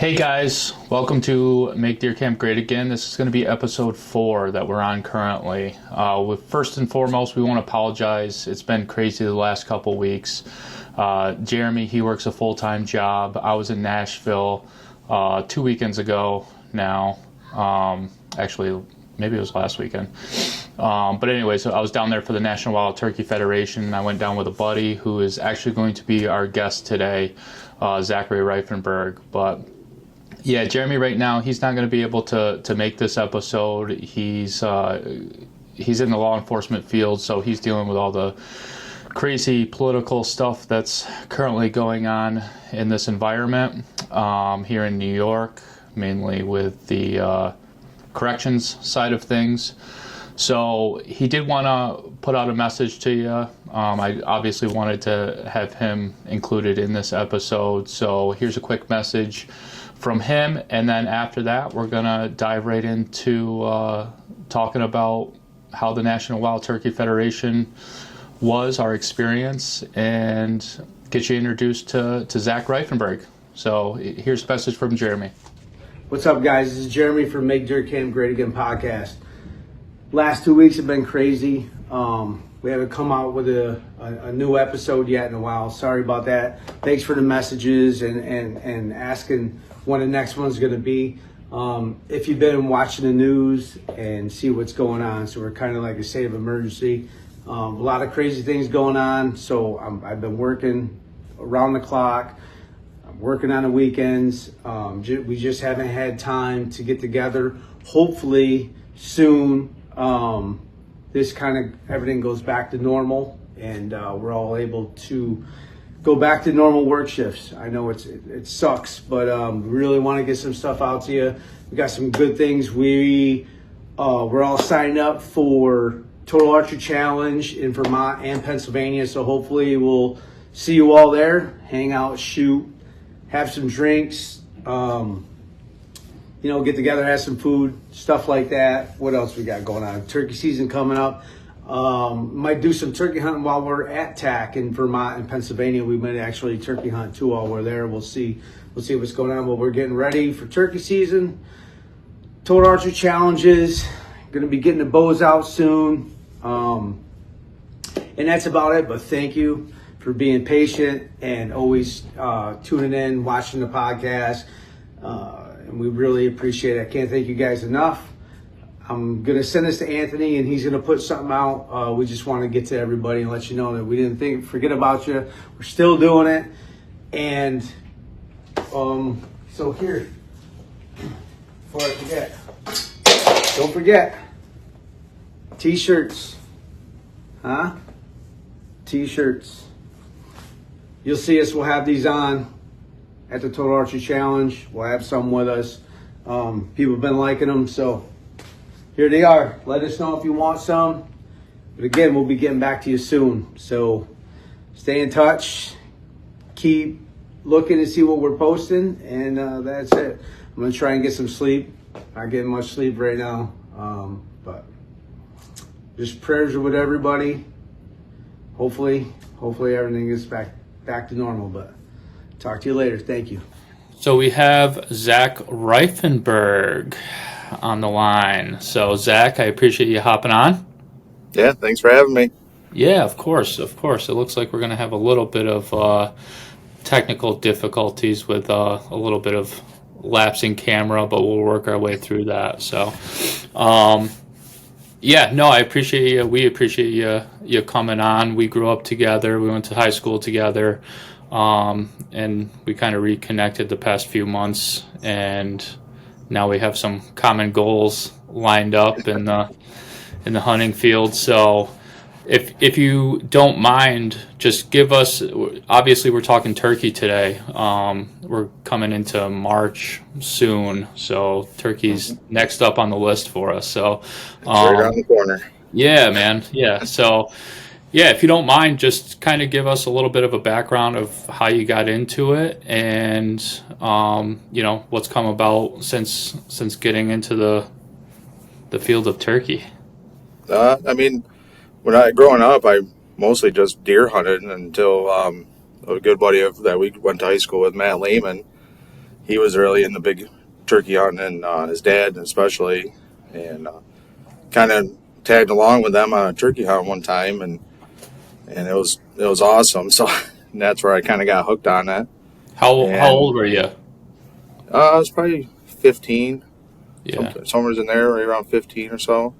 Hey guys, welcome to Make Deer Camp Great Again. This is going to be episode 4 that we're on currently. First and foremost, we want to apologize. It's been crazy the last couple weeks. Jeremy, he works a full-time job. I was in Nashville 2 weekends ago now. Actually, maybe it was last weekend. But anyway, so I was down there for the National Wild Turkey Federation, and I went down with a buddy who is actually going to be our guest today, Zachary Rifanburg. But yeah, Jeremy right now, he's not going to be able to make this episode. He's in the law enforcement field, so he's dealing with all the crazy political stuff that's currently going on in this environment here in New York, mainly with the corrections side of things. So he did want to put out a message to you. I obviously wanted to have him included in this episode. So here's a quick message from him, and then after that we're going to dive right into talking about how the National Wild Turkey Federation was, our experience, and get you introduced to Zach Rifanburg. So here's a message from Jeremy. What's up, guys? This is Jeremy from Make Deer Camp Great Again podcast. Last 2 weeks have been crazy. We haven't come out with a new episode yet in a while. Sorry about that. Thanks for the messages and asking when the next one's going to be. If you've been watching the news and see what's going on, so we're kind of like a state of emergency. A lot of crazy things going on. So I've been working around the clock. I'm working on the weekends. We just haven't had time to get together. Hopefully soon, this kind of everything goes back to normal, and we're all able to go back to normal work shifts. I know it sucks, but we really want to get some stuff out to you. We got some good things. We're all signed up for Total Archery Challenge in Vermont and Pennsylvania, so hopefully we'll see you all there, hang out, shoot, have some drinks, get together, have some food, stuff like that. What else we got going on? Turkey season coming up. Might do some turkey hunting while we're at TAC in Vermont and Pennsylvania. We might actually turkey hunt too while we're there. We'll see what's going on. But we're getting ready for turkey season. Total Archery Challenges. Going to be getting the bows out soon. And that's about it. But thank you for being patient and always tuning in, watching the podcast. And we really appreciate it. I can't thank you guys enough. I'm going to send this to Anthony, and he's going to put something out. We just want to get to everybody and let you know that we didn't forget about you. We're still doing it. And so here, before I forget, don't forget, T-shirts. T-shirts. You'll see us. We'll have these on at the Total Archery Challenge. We'll have some with us. People have been liking them, so here they are. Let us know if you want some. But again, we'll be getting back to you soon. So stay in touch. Keep looking to see what we're posting, and that's it. I'm going to try and get some sleep. Not getting much sleep right now. But just prayers are with everybody. Hopefully everything is back to normal. But talk to you later. Thank you. So we have Zach Rifanburg on the line. So Zach, I appreciate you hopping on. Yeah, thanks for having me. Yeah, of course. It looks like we're going to have a little bit of technical difficulties with a little bit of lapsing camera, but we'll work our way through that. So, I appreciate you. We appreciate you coming on. We grew up together. We went to high school together. And we kind of reconnected the past few months, and now we have some common goals lined up in the hunting field. So if you don't mind, just give us, obviously we're talking turkey today. We're coming into March soon, so turkey's next up on the list for us. So right around the corner. Yeah, man. Yeah. So yeah, if you don't mind, just kind of give us a little bit of a background of how you got into it, and what's come about since getting into the field of turkey. Growing up, I mostly just deer hunted until a good buddy that we went to high school with, Matt Lehman, he was really in the big turkey hunting, and his dad especially, and kind of tagged along with them on a turkey hunt one time, and it was awesome. So that's where I kind of got hooked on it. How And old were you? I was probably 15, Yeah. somewhere in there, right around 15 or so.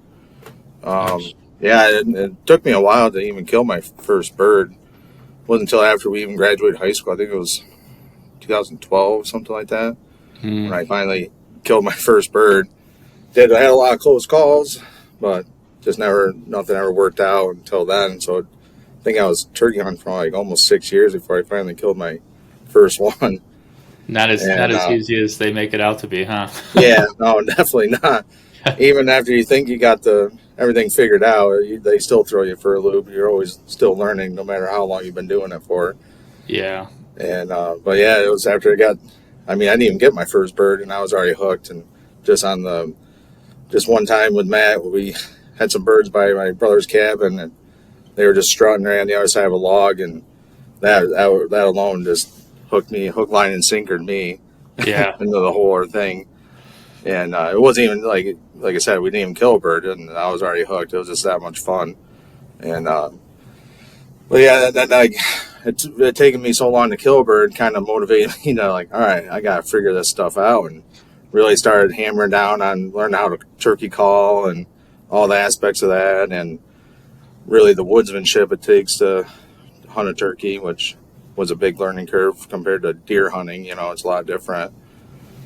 Nice. Yeah, it took me a while to even kill my first bird. It wasn't until after we even graduated high school. I think it was 2012, something like that, when Mm. I finally killed my first bird. I had a lot of close calls, but just nothing ever worked out until then. So I think I was turkey hunting for like almost 6 years before I finally killed my first one. Not And as easy as they make it out to be, huh? yeah, no, definitely not. Even after you think you got everything figured out, they still throw you for a loop. You're always still learning, no matter how long you've been doing it for. Yeah. And but yeah, it was after I got. I mean, I didn't even get my first bird, and I was already hooked. And just one time with Matt, we had some birds by my brother's cabin, and they were just strutting around the other side of a log, and that alone just hooked me, hook, line, and sinkered me Yeah. into the whole thing. And it wasn't even like I said, we didn't even kill a bird, and I was already hooked. It was just that much fun. And but yeah, it taken me so long to kill a bird kind of motivated me to like, all right, I got to figure this stuff out, and really started hammering down on learning how to turkey call and all the aspects of that, and really the woodsmanship it takes to hunt a turkey, which was a big learning curve compared to deer hunting. It's a lot different.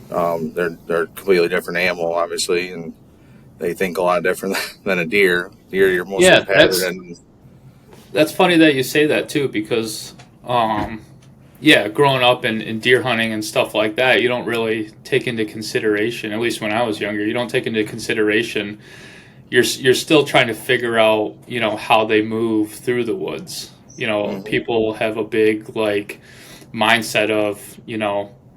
They're a completely different animal, obviously, and they think a lot different than a deer. Deer, you're mostly Yeah, patterned in. that's funny that you say that too, because yeah, growing up in deer hunting and stuff like that, you don't really take into consideration, at least when I was younger, you don't take into consideration you're still trying to figure out, how they move through the woods. Mhm. People have a big like mindset of,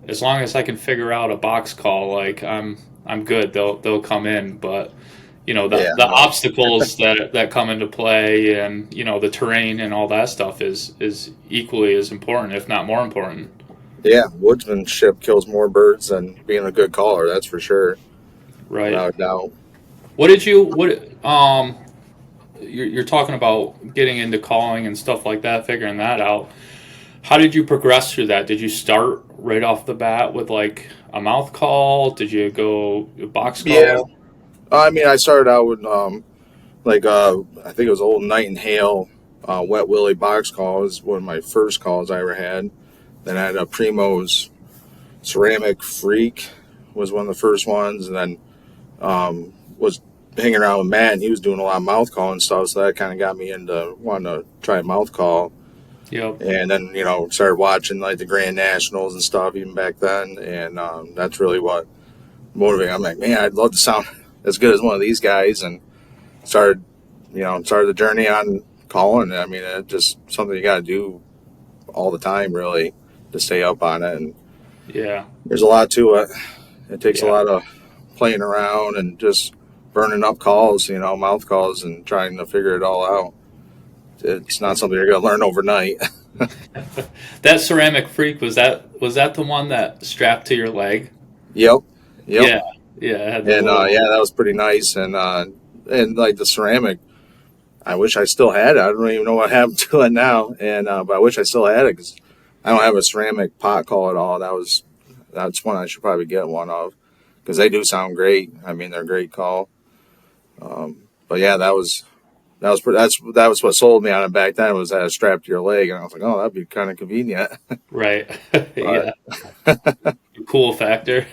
as long as I can figure out a box call, like I'm good. They'll come in, but Yeah, the no, obstacles that come into play, and the terrain and all that stuff is equally as important, if not more important. yeah, woodsmanship kills more birds than being a good caller. That's for sure, Right. without a doubt. What did you what you're talking about getting into calling and stuff like that, figuring that out. How did you progress through that? Did you start right off the bat with like a mouth call? Did you go a box Yeah, call? I mean, I started out with I think it was old Night and Hail, Wet Willie box call was one of my first calls I ever had. Then I had a Primo's Ceramic Freak was one of the first ones, and then was hanging around with Matt, and he was doing a lot of mouth call and stuff, so that kind of got me into wanting to try mouth call. Yep. And then started watching like the Grand Nationals and stuff even back then, and that's really what motivated me. I'm like, man, I'd love to sound as good as one of these guys, and started started the journey on calling. I mean, it's just something you got to do all the time, really, to stay up on it. And Yeah. there's a lot to it. It takes a Yeah. lot of playing around and just burning up calls, mouth calls, and trying to figure it all out. It's not something you're going to learn overnight. That ceramic freak, was that the one that strapped to your leg? Yep, yep. Yeah. Yeah, it had the And little. yeah, that was pretty nice. And like the ceramic, I wish I still had it. I don't even know what happened to it now. And but I wish I still had it because I don't have a ceramic pot call at all. That's one I should probably get one of because they do sound great. I mean, they're a great call. But yeah, that was what sold me on it back then was that strap to your leg, and I was like, oh, that'd be kind of convenient. Right. But Yeah. Cool factor.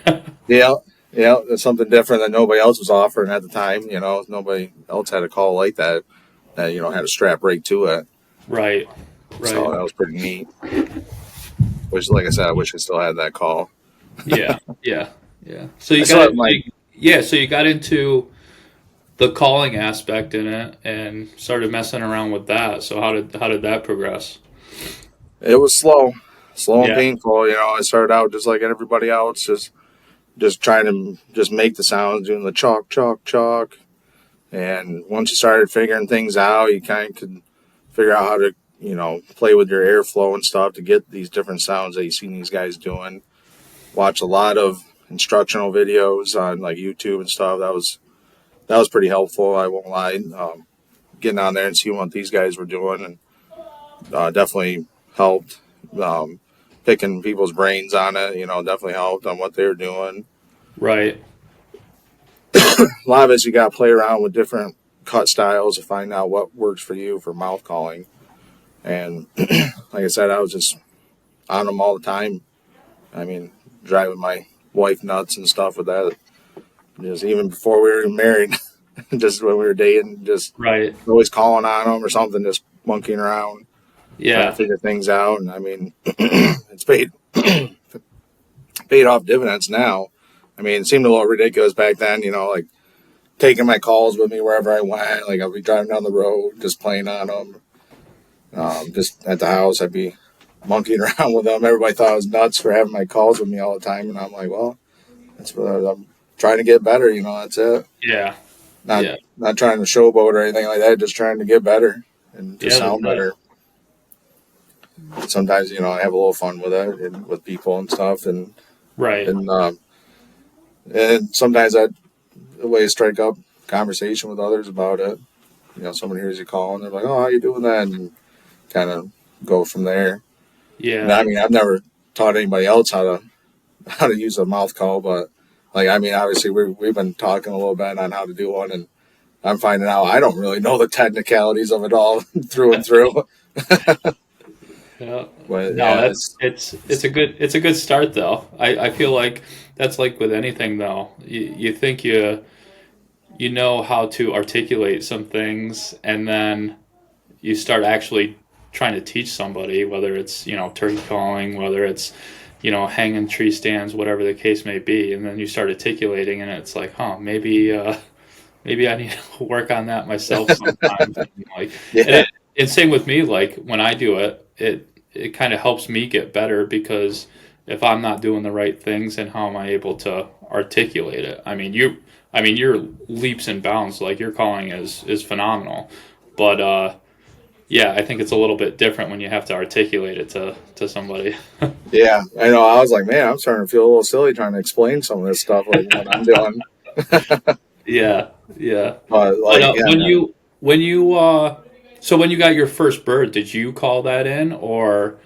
yeah, yeah, it's something different that nobody else was offering at the time. Nobody else had a call like that had a strap right to it. Right. So Right. that was pretty neat. Which, like I said, I wish I still had that call. Yeah. Yeah. Yeah. So I you still got have my. yeah, so you got into the calling aspect in it and started messing around with that. So how did that progress? It was slow and Yeah. painful. I started out just like everybody else, just trying to just make the sounds, doing the chalk, chalk, chalk. And once you started figuring things out, you kind of could figure out how to, play with your airflow and stuff to get these different sounds that you see these guys doing. watched a lot of instructional videos on like YouTube and stuff. That was pretty helpful. I won't lie. Getting on there and seeing what these guys were doing, and definitely helped. Picking people's brains on it, definitely helped on what they were doing. Right. A lot of it, you got to play around with different cut styles to find out what works for you for mouth calling. And like I said, I was just on them all the time. I mean, driving my wife nuts and stuff with that. Just even before we were married, just when we were dating, just Right. always calling on them or something, just monkeying around, trying Yeah. to figure things out. And I mean, it's paid off dividends now. I mean, it seemed a little ridiculous back then, like taking my calls with me wherever I went. Like I'd be driving down the road, just playing on them. Just at the house, I'd be monkeying around with them. Everybody thought I was nuts for having my calls with me all the time, and I'm like, well, that's what I'm trying to get better. That's it. Yeah. Not trying to showboat or anything like that. Just trying to get better and to sound better. Sometimes, I have a little fun with it and with people and stuff, and Right. And sometimes that way to strike up conversation with others about it. Someone hears you call and they're like, "Oh, how you doing that?" And kind of go from there. Yeah. And I mean, I've never taught anybody else how to use a mouth call, but obviously we've been talking a little bit on how to do one, and I'm finding out I don't really know the technicalities of it all through and through. Yeah. But, No, it's a good start though. I feel like that's like with anything though. You think you know how to articulate some things, and then you start actually trying to teach somebody, whether it's turkey calling, whether it's hanging tree stands, whatever the case may be, and then you start articulating, and it's like, maybe I need to work on that myself sometimes. Like, yeah. and same with me. Like when I do it kind of helps me get better, because if I'm not doing the right things, and how am I able to articulate it? I mean, your leaps and bounds, like your calling is phenomenal, but yeah, I think it's a little bit different when you have to articulate it to somebody. Yeah, I know. I was like, man, I'm starting to feel a little silly trying to explain some of this stuff, like what I'm doing. Yeah, yeah. But But yeah, when you got your first bird, did you call that in, or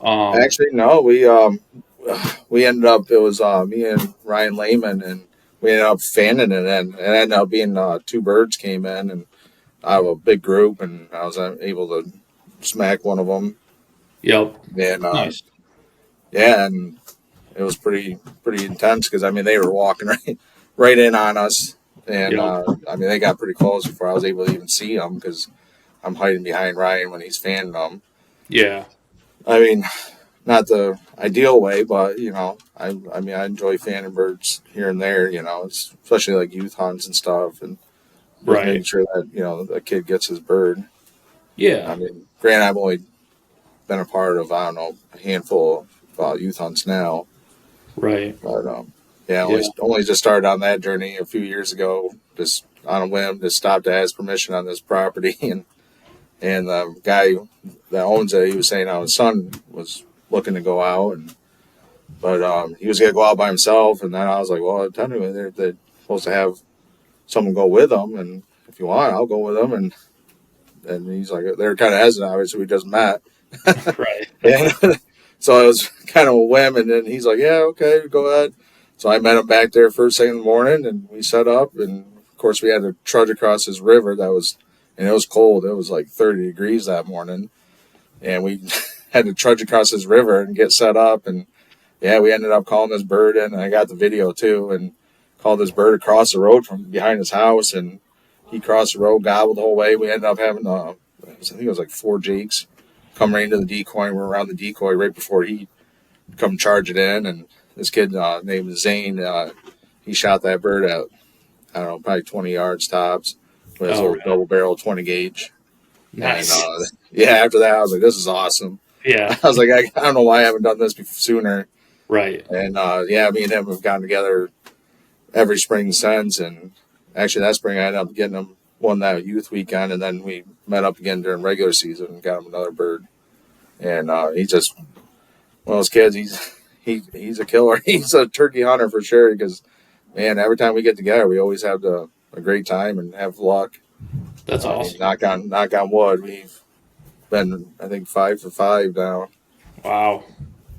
actually, no, we ended up. It was me and Ryan Lehman, and we ended up fanning it in. It ended up being two birds came in, and I have a big group, and I was able to smack one of them. Yep. And Nice. yeah, and it was pretty intense because they were walking right in on us, and Yep. they got pretty close before I was able to even see them because I'm hiding behind Ryan when he's fanning them. Yeah. I mean, not the ideal way, but I enjoy fanning birds here and there. Especially like youth hunts and stuff, and just Right. making sure that the kid gets his bird. Yeah. Granted, I've only been a part of a handful of youth hunts now, Right. but only just started on that journey a few years ago. Just on a whim, just stopped to ask permission on this property, and the guy that owns it, he was saying how his son was looking to go out, but he was going to go out by himself, and then I was like, well, technically they're supposed to have someone go with them, and if you want, I'll go with them, and he's like, they're kind of hesitant, obviously, we just met. Right. And so it was kind of a whim, and then he's like, yeah, okay, go ahead. So I met him back there first thing in the morning, and we set up, and of course we had to trudge across this river and it was cold. It was like 30 degrees that morning, and we had to trudge across this river and get set up, and yeah, we ended up calling this bird in, and I got the video too, and called this bird across the road from behind his house, and he crossed the road, gobbled the whole way. We ended up having, I think it was like 4 jakes come right into the decoy, and we're around the decoy right before he come charge it in, and this kid named Zane, he shot that bird at, I don't know, probably 20 yards tops with his little double barrel 20 gauge. Nice. And yeah, after that, I was like, this is awesome. Yeah. I was like, I don't know why I haven't done this sooner. Right. And yeah, me and him have gotten together every spring since. And actually, that spring I ended up getting him one that youth weekend, and then we met up again during regular season and got him another bird. And he's just one of those kids. he's a killer. He's a turkey hunter for sure. Because man, every time we get together, we always have a great time and have luck. That's I mean, awesome. knock on wood. We've been, I think, 5 for 5 now. Wow.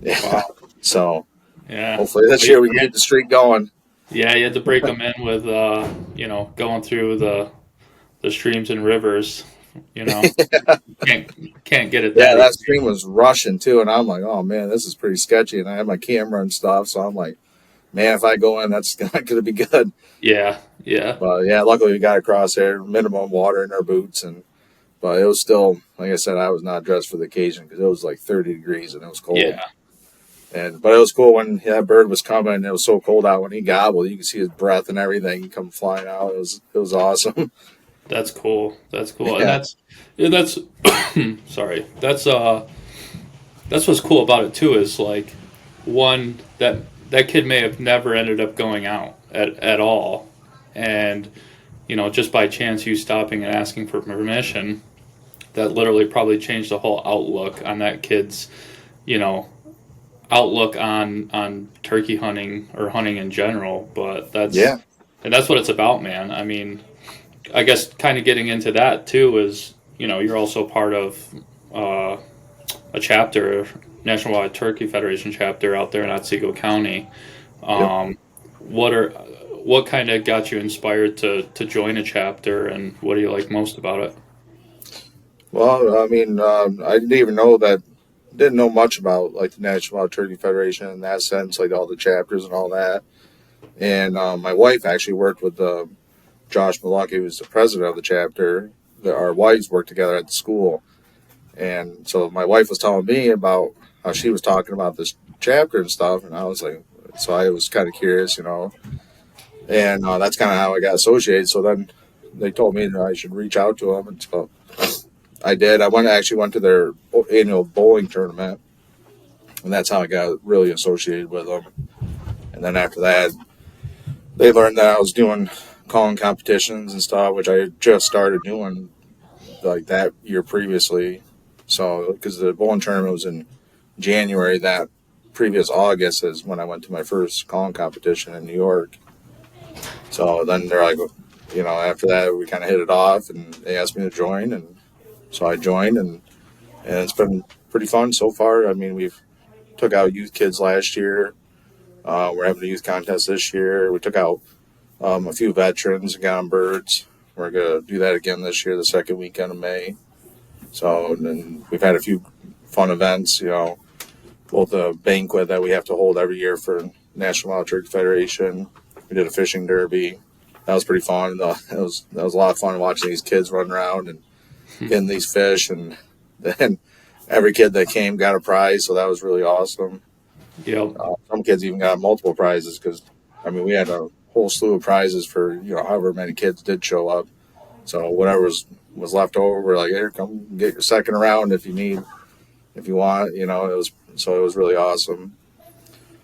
Yeah. Wow. So Yeah. hopefully this year we can get the streak going. Yeah, you had to break them in with, going through the streams and rivers. You know, can't get it Yeah, that that easy. stream was rushing too, and I'm like, oh man, this is pretty sketchy. And I had my camera and stuff, so I'm like, man, if I go in, that's not going to be good. Yeah, yeah, But yeah, luckily we got across there, minimum water in our boots, but it was still, like I said, I was not dressed for the occasion because it was like 30 degrees and it was cold. yeah. But it was cool when that bird was coming. And it was so cold out when he gobbled, you could see his breath and everything come flying out. It was awesome. That's cool. That's cool. And Yeah, that's sorry. That's what's cool about it too is like one that kid may have never ended up going out at all. And just by chance you stopping and asking for permission, that literally probably changed the whole outlook on that kid's, you know, outlook on turkey hunting or hunting in general. But yeah, that's what it's about, man. I mean, I guess kind of getting into that too is, you're also part of a chapter, National Wild Turkey Federation chapter out there in Otsego County. yep. Um, what kind of got you inspired to join a chapter, and what do you like most about it? Well, I mean, I didn't know much about like the National Wild Turkey Federation in that sense, like all the chapters and all that. And my wife actually worked with Josh Malucky, who's the president of the chapter. Our wives worked together at the school. And so my wife was telling me about how she was talking about this chapter and stuff. And I was like, so I was kind of curious, And that's kind of how I got associated. So then they told me that I should reach out to them. And so I did. Actually went to their annual bowling tournament. And that's how I got really associated with them. And then after that, they learned that I was doing calling competitions and stuff, which I had just started doing like that year previously. So, because the bowling tournament was in January, that previous August is when I went to my first calling competition in New York. So then they're like, after that we kind of hit it off, and they asked me to join, and so I joined, and it's been pretty fun so far. I mean, we've took out youth kids last year. We're having a youth contest this year. We took out a few veterans and got them birds. We're going to do that again this year, the second weekend of May. So, and then we've had a few fun events, both a banquet that we have to hold every year for National Wild Turkey Federation. We did a fishing derby. That was pretty fun. That was a lot of fun watching these kids run around and getting these fish. And then every kid that came got a prize, so that was really awesome. Yep. Some kids even got multiple prizes because, I mean, we had a whole slew of prizes for, however many kids did show up. So whatever was left over, we're like, here, come get your second round if you want. It was really awesome.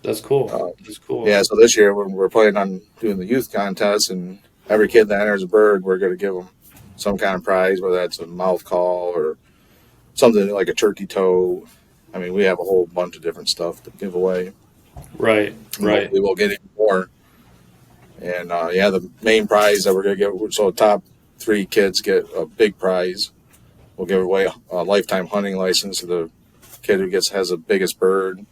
That's cool. That's cool. Yeah, so this year we're planning on doing the youth contest, and every kid that enters a bird, we're going to give them some kind of prize, whether that's a mouth call or something like a turkey toe. I mean, we have a whole bunch of different stuff to give away. Right. Right. Hopefully we'll get even more. And the main prize that we're going to give, so the top 3 kids get a big prize. We'll give away a lifetime hunting license to the kid who has the biggest bird,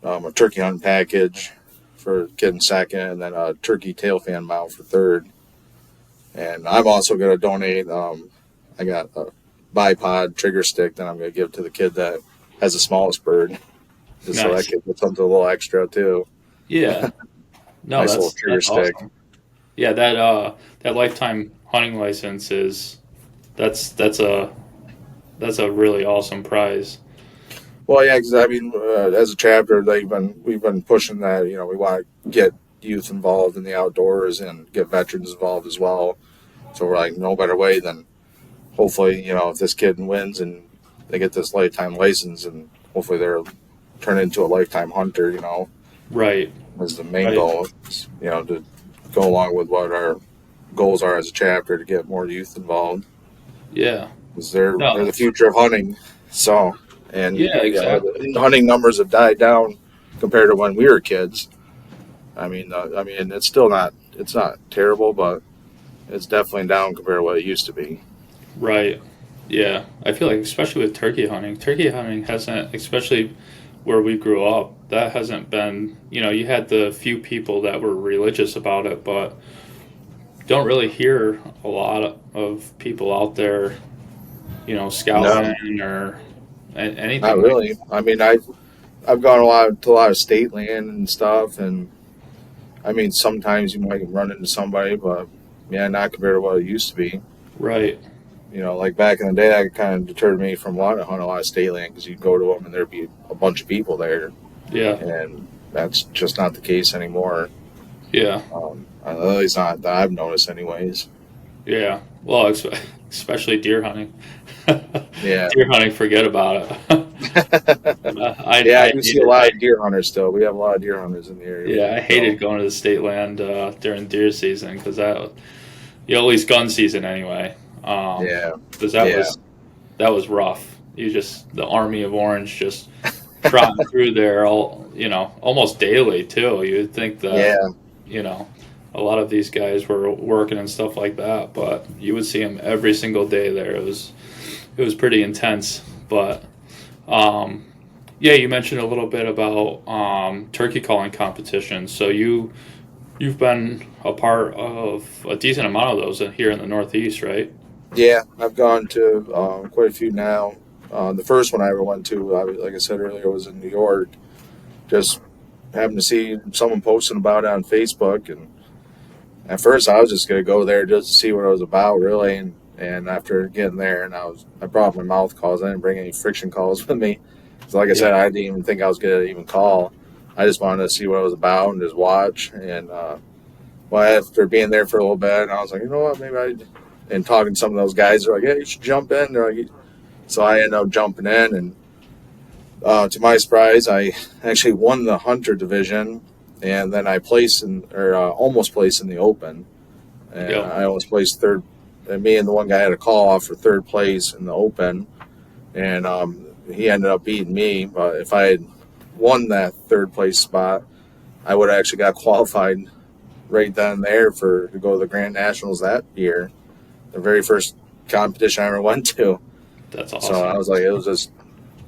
a turkey hunting package for kid in second, and then a turkey tail fan mount for third. And I'm also going to donate. I got a bipod trigger stick that I'm going to give to the kid that has the smallest bird, just so that kid gets something a little extra too. Yeah. No, Nice little trigger stick. awesome. Yeah, that lifetime hunting license that's a really awesome prize. Well, yeah, because I mean, as a chapter, we've been pushing that. We want to get youth involved in the outdoors and get veterans involved as well. So we're like, no better way than hopefully, if this kid wins and they get this lifetime license, and hopefully they're turned into a lifetime hunter. Right. Was the main goal. To go along with what our goals are as a chapter to get more youth involved. Yeah. Because they're the future of hunting. So. And yeah, exactly. The hunting numbers have died down compared to when we were kids. I mean, it's not terrible, but it's definitely down compared to what it used to be. Right. Yeah. I feel like, especially with turkey hunting hasn't, especially where we grew up, that hasn't been, you had the few people that were religious about it, but don't really hear a lot of people out there, scouting No, or anything not like really. I mean, I've gone to a lot of state land and stuff, and I mean, sometimes you might run into somebody, but yeah, not compared to what it used to be. right. Like back in the day, that kind of deterred me from wanting to hunt a lot of state land because you'd go to them and there'd be a bunch of people there, Yeah. and that's just not the case anymore. Yeah. At least not that I've noticed, anyways. Yeah. Well, especially deer hunting. Yeah. Deer hunting, forget about it. Yeah, I I do see a hated, lot of deer hunters still. We have a lot of deer hunters in the area. yeah, I hated going to the state land during deer season because at least gun season anyway. Yeah. Because Yeah. that was rough. The army of orange just trotting through there almost daily too. You'd think that, Yeah. a lot of these guys were working and stuff like that, but you would see them every single day there. It was pretty intense, but yeah, you mentioned a little bit about turkey calling competitions. So you've been a part of a decent amount of those here in the Northeast, right? Yeah, I've gone to quite a few now. The first one I ever went to, like I said earlier, was in New York. Just happened to see someone posting about it on Facebook, and at first I was just going to go there just to see what it was about, really. And after getting there, and I brought my mouth calls. I didn't bring any friction calls with me. So like I said, I didn't even think I was going to even call. I just wanted to see what it was about and just watch. And well, after being there for a little bit, I was like, you know what, and talking to some of those guys, they're like, yeah, you should jump in. They're like, so I ended up jumping in, and to my surprise, I actually won the hunter division, and then I almost placed in the open, and I almost placed third. And me and the one guy had a call off for third place in the open, and he ended up beating me. But if I had won that third place spot, I would have actually got qualified right then and there to go to the Grand Nationals that year, the very first competition I ever went to. That's awesome. So I was like, it was just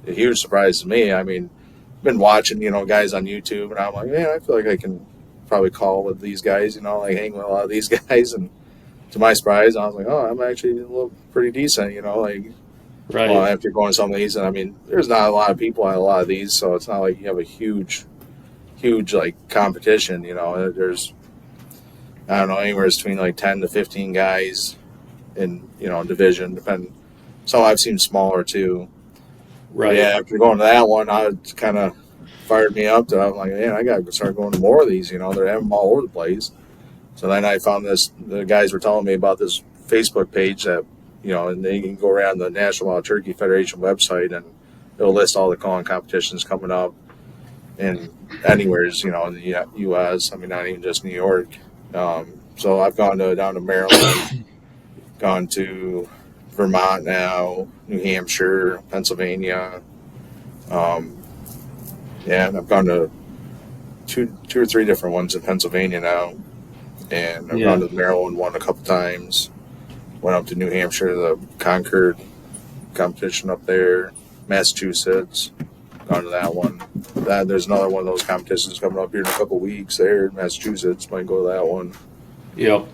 a huge surprise to me. I mean, I've been watching, guys on YouTube, and I'm like, man, I feel like I can probably call with these guys, like hang with a lot of these guys. And to my surprise, I was like, oh, I'm actually a little pretty decent, like, right. Well, after going to some of these, and I mean, there's not a lot of people at a lot of these, so it's not like you have a huge like competition, there's, I don't know, anywhere between like 10 to 15 guys in, division, depending. Some I've seen smaller too. Right. But yeah, after going to that one, it kind of fired me up. I'm like, man, I got to start going to more of these. They're having them all over the place. So then I found the guys were telling me about this Facebook page that, and they can go around the National Wild Turkey Federation website, and it'll list all the calling competitions coming up and anywheres, in the U.S. I mean, not even just New York. So I've gone down to Maryland, gone to Vermont now, New Hampshire, Pennsylvania. And I've gone to two or three different ones in Pennsylvania now, and I've gone to the Maryland one a couple times. Went up to New Hampshire, the Concord competition up there, Massachusetts. Gone to that one. There's another one of those competitions coming up here in a couple weeks there in Massachusetts. Might go to that one. Yep.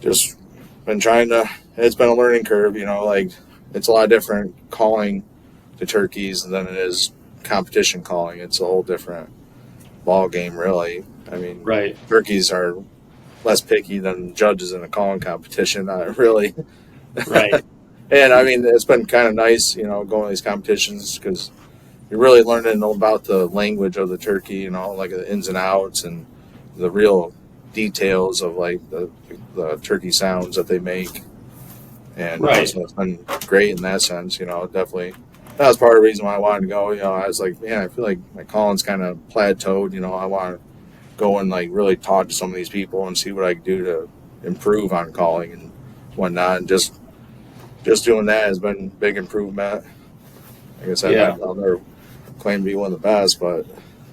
Just been trying to. It's been a learning curve, like it's a lot different calling to turkeys than it is competition calling. It's a whole different ball game, really. I mean, right. Turkeys are less picky than judges in a calling competition, really. Right. And I mean, it's been kind of nice, going to these competitions because you're really learning about the language of the turkey, like the ins and outs and the real details of like the turkey sounds that they make. And right. So it's been great in that sense, definitely. That was part of the reason why I wanted to go. I was like, man, I feel like my calling's kind of plateaued. I want to go and like really talk to some of these people and see what I can do to improve on calling and whatnot. And just doing that has been a big improvement. Like I said, I'll never claim to be one of the best, but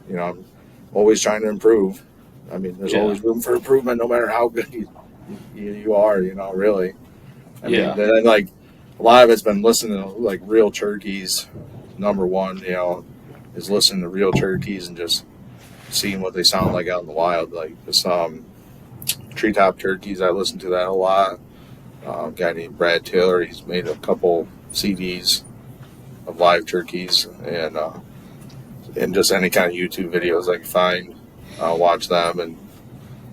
I'm always trying to improve. I mean, there's Yeah. always room for improvement, no matter how good you are. Really. I mean, Yeah. and like a lot of it's been listening to like real turkeys. Number one, is listening to real turkeys and just seeing what they sound like out in the wild. Like this treetop turkeys, I listen to that a lot. A guy named Brad Taylor, he's made a couple CDs of live turkeys, and just any kind of YouTube videos I can find, watch them, and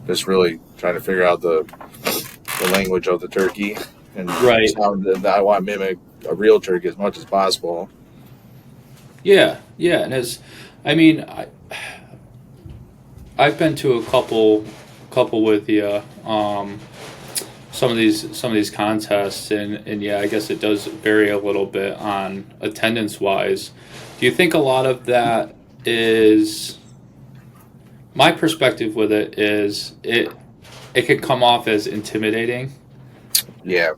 just really trying to figure out the language of the turkey and Right. sound that I want to mimic a real turkey as much as possible. Yeah. Yeah. And I mean, I've been to a couple with you. Some of these contests, and yeah, I guess it does vary a little bit on attendance wise. Do you think a lot of that is, my perspective with it is it can come off as intimidating? Yeah,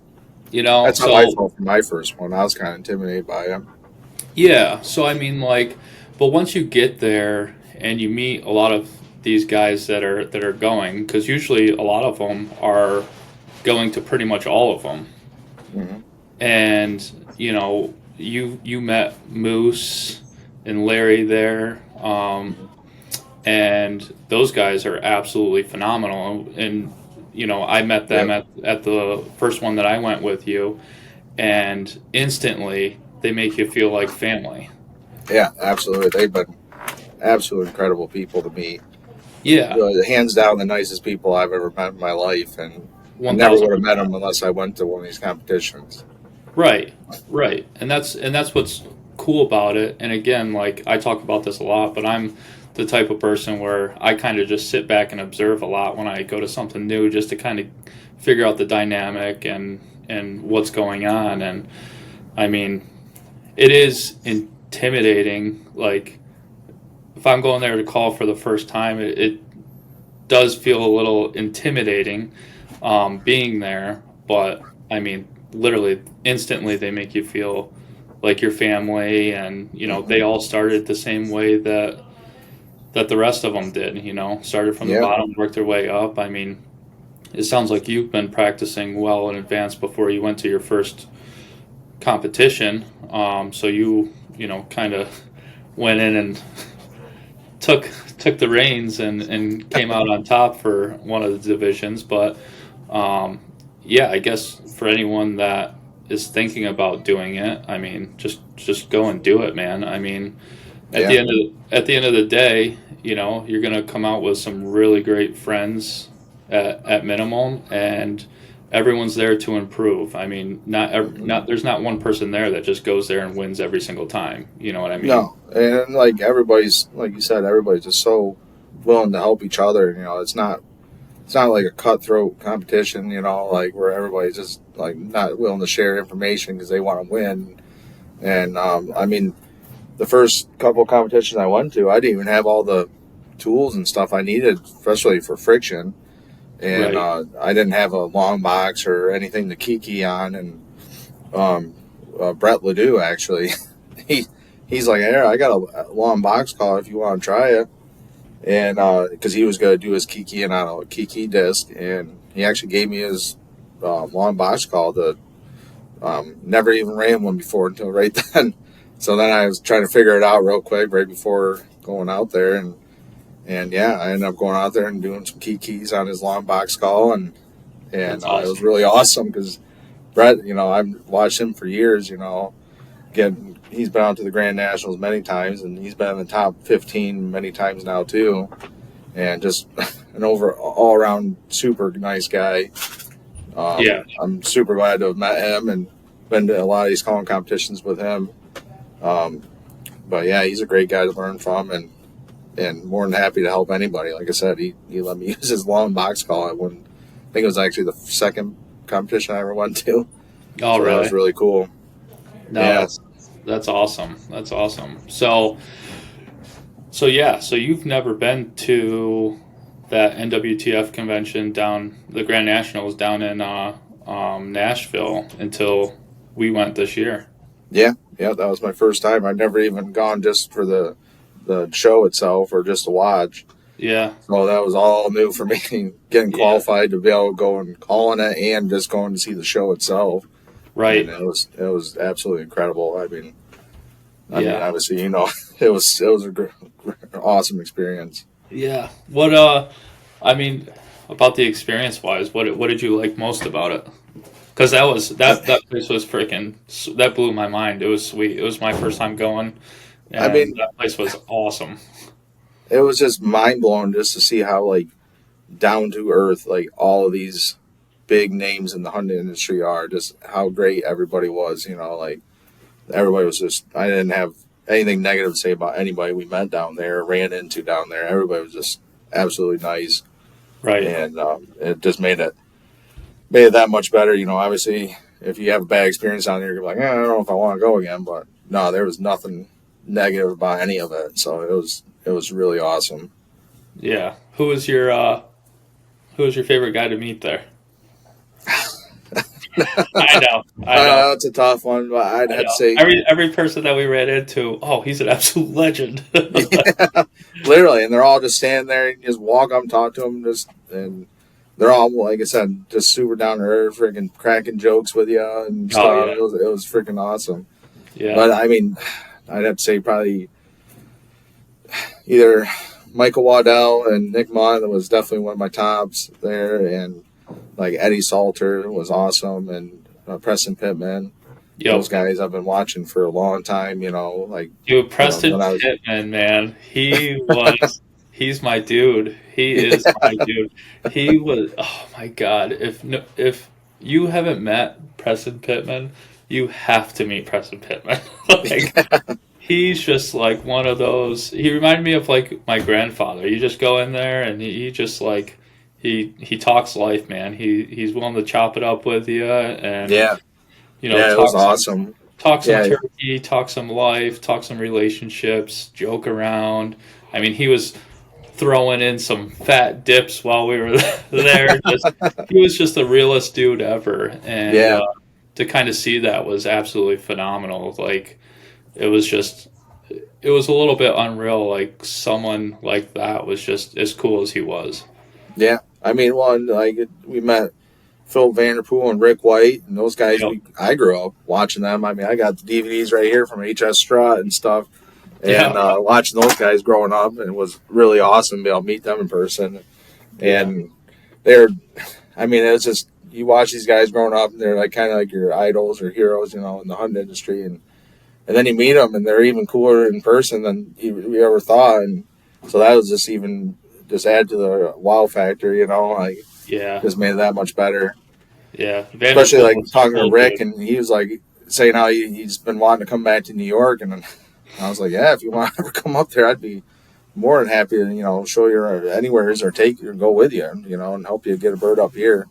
So that's how I felt for my first one. I was kind of intimidated by him. yeah, so I mean, like, but once you get there and you meet a lot of these guys that are going, because usually a lot of them are going to pretty much all of them. Mm-hmm. And you met Moose and Larry there, and those guys are absolutely phenomenal. And I met them at the first one that I went with you, and instantly they make you feel like family. Yeah, absolutely. They've been absolutely incredible people to meet. Yeah, Hands down the nicest people I've ever met in my life, and I never would have met them unless I went to one of these competitions. Right. And that's what's cool about it. And again, like, I talk about this a lot, but I'm the type of person where I kind of just sit back and observe a lot when I go to something new, just to kind of figure out the dynamic and what's going on. And I mean, it is intimidating. Like, if I'm going there to call for the first time, it does feel a little intimidating, being there. But I mean, literally instantly they make you feel like your family, and they all started the same way that the rest of them did. Started from the bottom, worked their way up. I mean, it sounds like you've been practicing well in advance before you went to your first competition. So you kind of went in and took the reins and came out on top for one of the divisions. But yeah, I guess for anyone that is thinking about doing it, I mean, just go and do it, man. I mean, at the end of the day, you're gonna come out with some really great friends at minimum, and everyone's there to improve. I mean, there's not one person there that just goes there and wins every single time. You know what I mean? No, and like everybody's, like you said, everybody's just so willing to help each other. It's not like a cutthroat competition. Like where everybody's just like not willing to share information because they want to win. And I mean, the first couple of competitions I went to, I didn't even have all the tools and stuff I needed, especially for friction. And Right. I didn't have a long box or anything to kiki on. And Brett Ledoux, actually, he's like, "Hey, I got a long box call if you want to try it." And because he was going to do his kikiing on a kiki disc, and he actually gave me his long box call. Never even ran one before until right then. So then I was trying to figure it out real quick right before going out there, and yeah, I ended up going out there and doing some kikis on his long box call, and Awesome. It was really awesome because Brett, I've watched him for years. He's been out to the Grand Nationals many times, and he's been in the top 15 many times now too, and just an all around super nice guy. Yeah. I'm super glad to have met him and been to a lot of these calling competitions with him. But yeah, he's a great guy to learn from, and more than happy to help anybody. Like I said, he let me use his long box call. I think it was actually the second competition I ever went to. Oh, So really? that was really cool. No, Yeah. that's awesome. That's awesome. So yeah, so you've never been to that NWTF convention down, the Grand Nationals down in Nashville, until we went this year. Yeah, that was my first time. I'd never even gone just for the the show itself or just to watch. Yeah. So that was all new for me, getting qualified to be able to go and call on it and just going to see the show itself. Right. And it was absolutely incredible. I mean, obviously, it was a awesome experience. Yeah. What about the experience wise, what did you like most about it? Because that place was freaking, that blew my mind. It was sweet. It was my first time going, and that place was awesome. It was just mind blowing just to see how like down to earth like all of these big names in the hunting industry are. Just how great everybody was. Like everybody was just. I didn't have anything negative to say about anybody we met down there, ran into down there. Everybody was just absolutely nice. Right. And it just made it that much better. Obviously, if you have a bad experience down there, you're like, I don't know if I want to go again. But no, there was nothing negative about any of it. So it was really awesome. Yeah. Who was your favorite guy to meet there? I know. It's a tough one, but I'd have to say every person that we ran into, he's an absolute legend. Yeah, literally, and they're all just standing there and just walk up and talk to them, and they're all, like I said, just super down to earth, freaking cracking jokes with you and stuff. Oh, yeah. It was freaking awesome. Yeah. But I mean, I'd have to say probably either Michael Waddell and Nick Mott was definitely one of my tops there, and like Eddie Salter was awesome, and Preston Pittman. Yep. Those guys I've been watching for a long time, like dude, Preston Pittman, man, he's my dude. He is my dude. He was, oh my God, if you haven't met Preston Pittman, you have to meet Preston Pittman. He's just like one of those. He reminded me of like my grandfather. You just go in there and he just like he talks life, man. He's willing to chop it up with you, and it was awesome. Talk some turkey, talk some life, talk some relationships, joke around. I mean, he was throwing in some fat dips while we were there. He was just the realest dude ever, and to kind of see that was absolutely phenomenal. Like it was a little bit unreal. Like someone like that was just as cool as he was. Yeah, I mean, we met Phil Vanderpool and Rick White, and those guys. I grew up watching them. I mean, I got the DVDs right here from HS Straw and stuff, and watching those guys growing up, and it was really awesome to be able to meet them in person. And it's just you watch these guys growing up, and they're like kind of like your idols or heroes, in the hunting industry, and then you meet them, and they're even cooler in person than you ever thought, and so that was just add to the wow factor, just made it that much better. Yeah. Especially like talking to Rick, and he was like saying how he's been wanting to come back to New York, and I was like, yeah, if you want to ever come up there, I'd be more than happy to, show you anywheres or take you or go with you, and help you get a bird up here.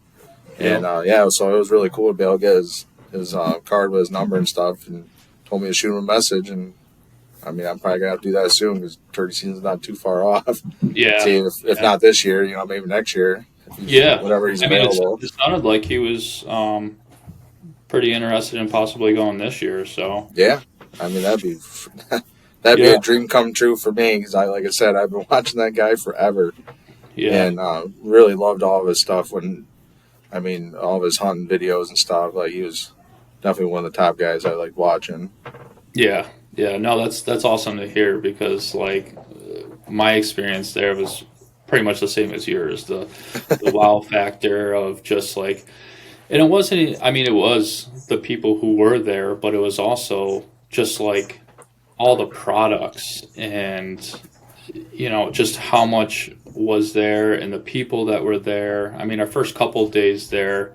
And so it was really cool to be able to get his card with his number and stuff, and told me to shoot him a message, and I mean, I'm probably going to have to do that soon because turkey season's not too far off. Yeah. See, if not this year, maybe next year. Whatever he's available. It sounded like he was pretty interested in possibly going this year. So yeah, I mean that'd be a dream come true for me because like I said, I've been watching that guy forever. Yeah. And really loved all of his stuff all of his hunting videos and stuff. Like he was definitely one of the top guys I liked watching. Yeah. Yeah, no, that's awesome to hear because like my experience there was pretty much the same as yours. The wow factor of just like, and it wasn't. I mean, it was the people who were there, but it was also just like all the products and just how much was there and the people that were there. I mean, our first couple of days there.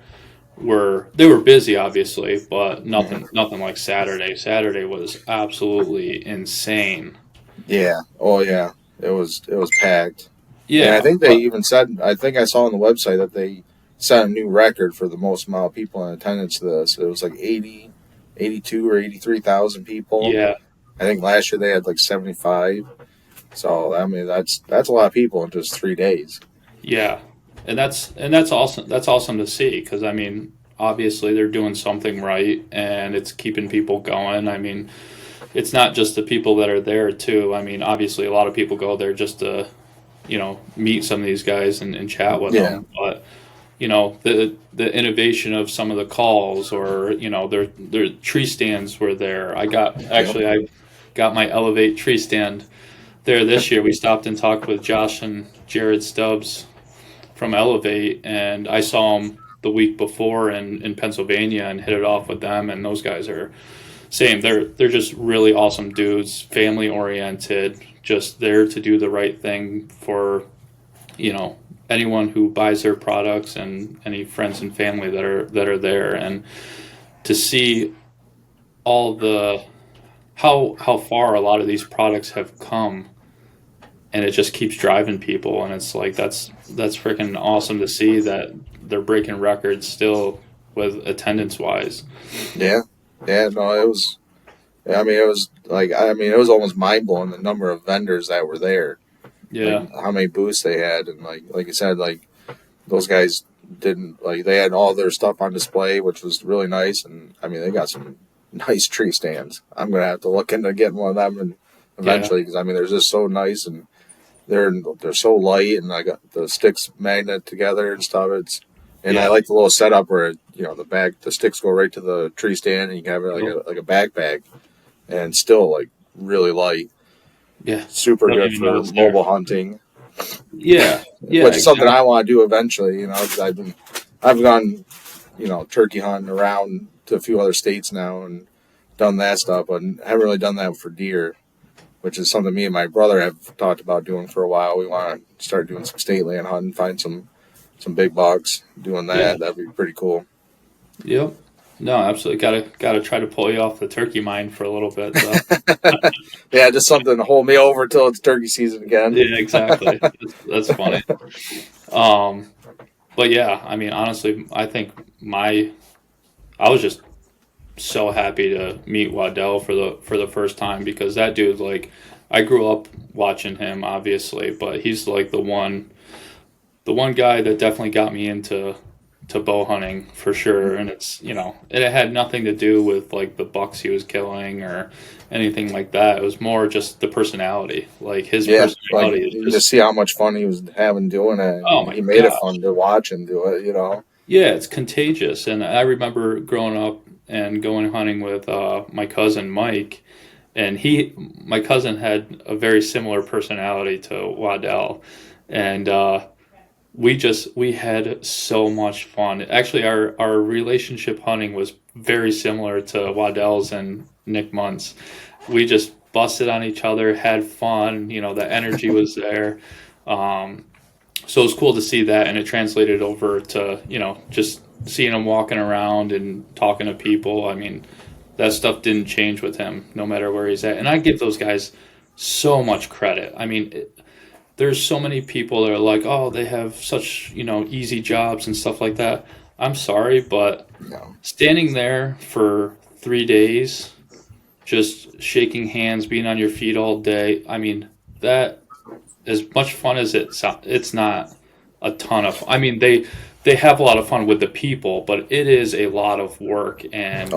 They were busy obviously, but nothing like Saturday. Saturday was absolutely insane. Yeah. Oh yeah. It was packed. Yeah. And I think they even said, I think I saw on the website that they set a new record for the most amount of people in attendance to this. It was like 82 or 83,000 people. Yeah. I think last year they had like 75. So I mean that's a lot of people in just 3 days. Yeah. And that's awesome. That's awesome to see because I mean, obviously they're doing something right, and it's keeping people going. I mean, it's not just the people that are there too. I mean, obviously a lot of people go there just to, meet some of these guys and chat with Yeah. them. But, the innovation of some of the calls, or, their tree stands were there. I got my Elevate tree stand there this year. We stopped and talked with Josh and Jared Stubbs from Elevate, and I saw them the week before in Pennsylvania and hit it off with them, and those guys are same. They're just really awesome dudes, family oriented, just there to do the right thing for, anyone who buys their products and any friends and family that are there. And to see all the how far a lot of these products have come, and it just keeps driving people, and it's like that's freaking awesome to see that they're breaking records still with attendance wise. Yeah. Yeah, no, it was. I mean, it was it was almost mind blowing the number of vendors that were there. Yeah, Like, how many booths they had, and like you said, like those guys didn't they had all their stuff on display, which was really nice. And I mean, they got some nice tree stands. I'm gonna have to look into getting one of them and eventually, because I mean, they're just so nice, and they're so light, and I got the sticks magnet together and stuff. I like the little setup where the sticks go right to the tree stand, and you can have it like a backpack, and still like really light. Yeah, Super good for mobile hunting. Yeah, which is something I want to do eventually. Because I've gone, turkey hunting around to a few other states now and done that stuff, but I haven't really done that for deer, which is something me and my brother have talked about doing for a while. We want to start doing some state land hunting, find some big bucks, doing that. Yeah. That'd be pretty cool. Yep. No, absolutely. Gotta try to pull you off the turkey mind for a little bit. So. Yeah, just something to hold me over till it's turkey season again. Yeah, exactly. That's funny. But yeah, I mean, honestly, I think I was just so happy to meet Waddell for the first time, because that dude, like, I grew up watching him, obviously, but he's like the one guy that definitely got me into bow hunting for sure. And it's, it had nothing to do with like the bucks he was killing or anything like that. It was more just the personality, like his personality. Like, you just see how much fun he was having doing it. Oh my he made gosh. it fun to watch and do it, Yeah, it's contagious. And I remember growing up and going hunting with my cousin Mike, and my cousin had a very similar personality to Waddell, and we had so much fun. Actually, our relationship hunting was very similar to Waddell's and Nick Munt's. We just busted on each other, had fun. The energy was there. So it was cool to see that, and it translated over to, just seeing him walking around and talking to people. I mean, that stuff didn't change with him, no matter where he's at. And I give those guys so much credit. I mean, there's so many people that are like, oh, they have such, easy jobs and stuff like that. I'm sorry, but standing there for 3 days, just shaking hands, being on your feet all day, I mean, that, as much fun as it's not a ton of, I mean, they have a lot of fun with the people, but it is a lot of work, and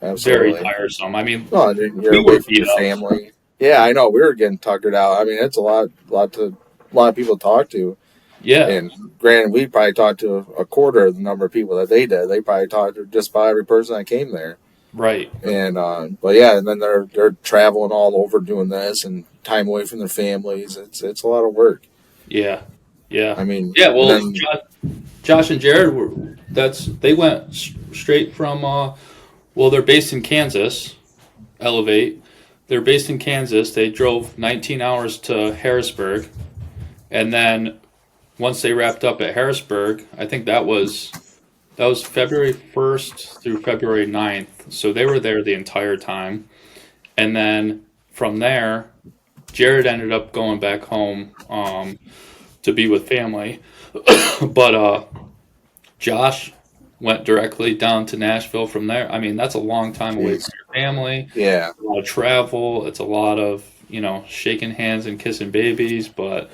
absolutely. Very tiresome. I mean, you're away from your family. Yeah, I know. We were getting tuckered out. I mean, it's a lot of people to talk to. Yeah. And granted, we probably talked to a quarter of the number of people that they did. They probably talked to just about every person that came there. Right. And but yeah, and then they're traveling all over doing this and time away from their families. It's a lot of work. Yeah. Yeah. I mean, yeah. Well, Josh and Jared they went straight from. They're based in Kansas. Elevate. They're based in Kansas. They drove 19 hours to Harrisburg, and then once they wrapped up at Harrisburg, I think that was February 1st through February 9th. So they were there the entire time. And then from there, Jared ended up going back home to be with family. But Josh went directly down to Nashville from there. I mean, that's a long time away from your family. Yeah. A lot of travel. It's a lot of, shaking hands and kissing babies, but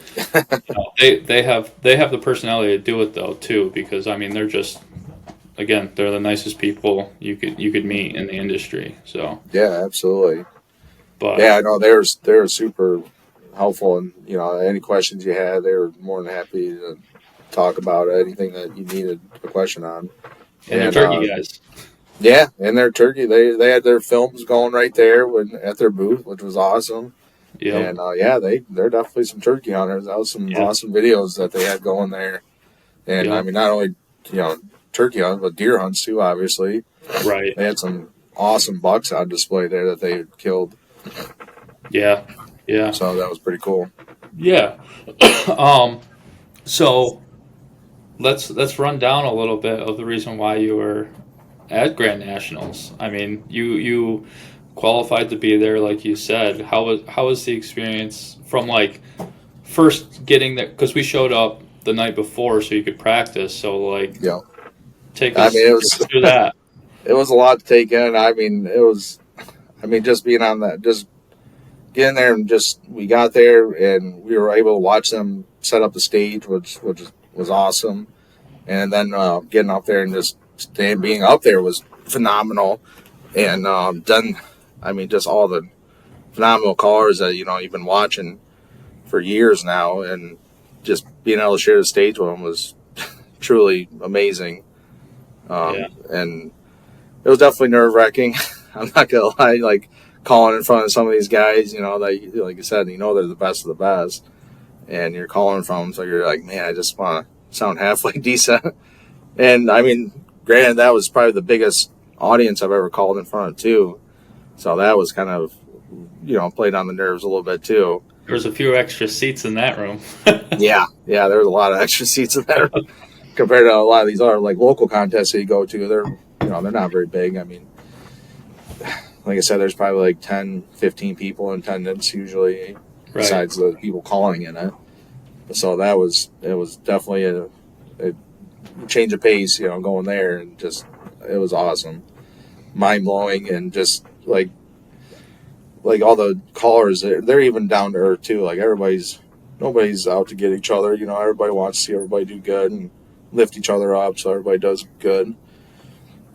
they have the personality to do it though too, because I mean, they're just, again, they're the nicest people you could meet in the industry. So yeah, absolutely. But yeah, I know they were super helpful, and any questions you had, they were more than happy to talk about anything that you needed a question on. and they're turkey guys. Yeah, and their turkey, they had their films going right there at their booth, which was awesome. Yep. And they're definitely some turkey hunters. That was some awesome videos that they had going there. And I mean, not only turkey hunts, but deer hunts too. Obviously, Right. They had some awesome bucks on display there that they had killed. Yeah. Yeah. So that was pretty cool. Yeah. So let's run down a little bit of the reason why you were at Grand Nationals. I mean, you qualified to be there, like you said. How was the experience from like first getting there? Because we showed up the night before so you could practice. So like, take us through that. It was a lot to take in. I mean, just being on that, just getting there and we got there and we were able to watch them set up the stage, which was awesome. And then getting up there and just being up there was phenomenal. And just all the phenomenal cars that you've been watching for years now, and just being able to share the stage with them was truly amazing. And it was definitely nerve-wracking. I'm not gonna lie, like calling in front of some of these guys, that like you said, they're the best of the best, and you're calling from them, so you're like, man, I just want to sound halfway decent. And I mean, granted, that was probably the biggest audience I've ever called in front of too, so that was kind of played on the nerves a little bit too. There was a few extra seats in that room. yeah, there was a lot of extra seats in there compared to a lot of these other like local contests that you go to. They're not very big. I mean, like I said, there's probably like 10, 15 people in attendance usually, besides the people calling in it. So it was definitely a change of pace, going there, and it was awesome, mind blowing, and just like all the callers, they're even down to earth too. Like nobody's out to get each other. Everybody wants to see everybody do good and lift each other up, so everybody does good.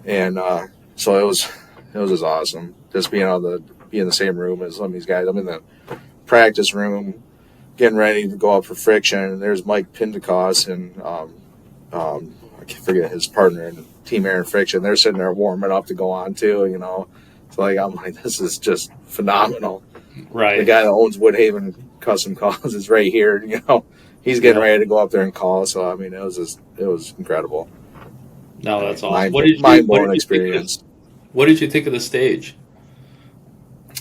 And so it was just awesome, just being able to be in the same room as some of these guys. I'm in the practice room getting ready to go up for friction, and there's Mike Pentecost and I can't forget his partner in Team Air and Friction. They're sitting there warming up to go on too, So I'm like, this is just phenomenal. Right. The guy that owns Woodhaven Custom Calls is right here, He's getting ready to go up there and call. So I mean, it was incredible. No, that's awesome. Mind-blowing experience. What did you think of the stage?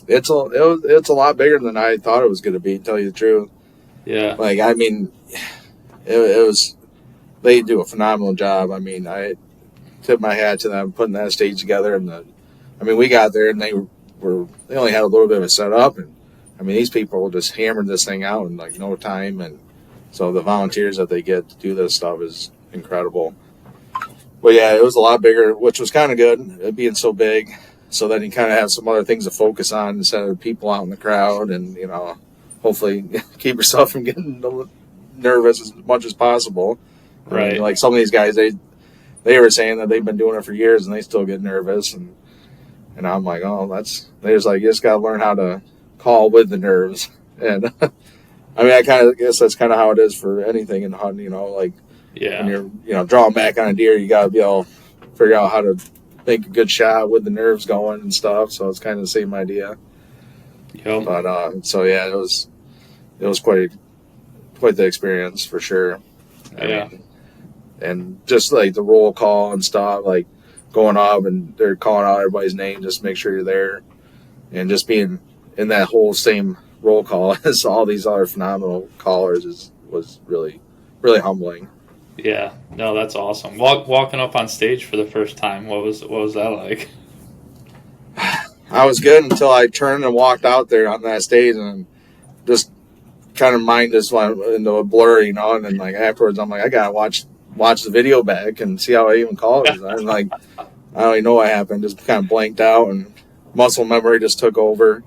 It's a lot bigger than I thought it was going to be, to tell you the truth. Yeah. Like, I mean, it was, they do a phenomenal job. I mean, I tip my hat to them putting that stage together. And we got there and they only had a little bit of a setup. And I mean, these people just hammered this thing out in like no time. And so the volunteers that they get to do this stuff is incredible. But yeah, it was a lot bigger, which was kind of good, it being so big. So then you kind of have some other things to focus on instead of people out in the crowd, and hopefully keep yourself from getting nervous as much as possible. Right. I mean, like some of these guys, they were saying that they've been doing it for years and they still get nervous, and I'm like, they're just like, you just got to learn how to call with the nerves. And I mean, I kind of guess that's kind of how it is for anything in hunting, like. Yeah. When you're, drawing back on a deer, you got to be able to figure out how to make a good shot with the nerves going and stuff. So it's kind of the same idea. Yep. But so yeah, it was quite the experience for sure. I mean, and just like the roll call and stuff, like going up and they're calling out everybody's name, just make sure you're there, and just being in that whole same roll call as all these other phenomenal callers was really, really humbling. Yeah, no, that's awesome. Walking up on stage for the first time, what was that like? I was good until I turned and walked out there on that stage, and just kind of mind just went into a blur, and then like afterwards, I'm like, I gotta watch the video back and see how I even called it. I'm like, I don't even know what happened. Just kind of blanked out, and muscle memory just took over.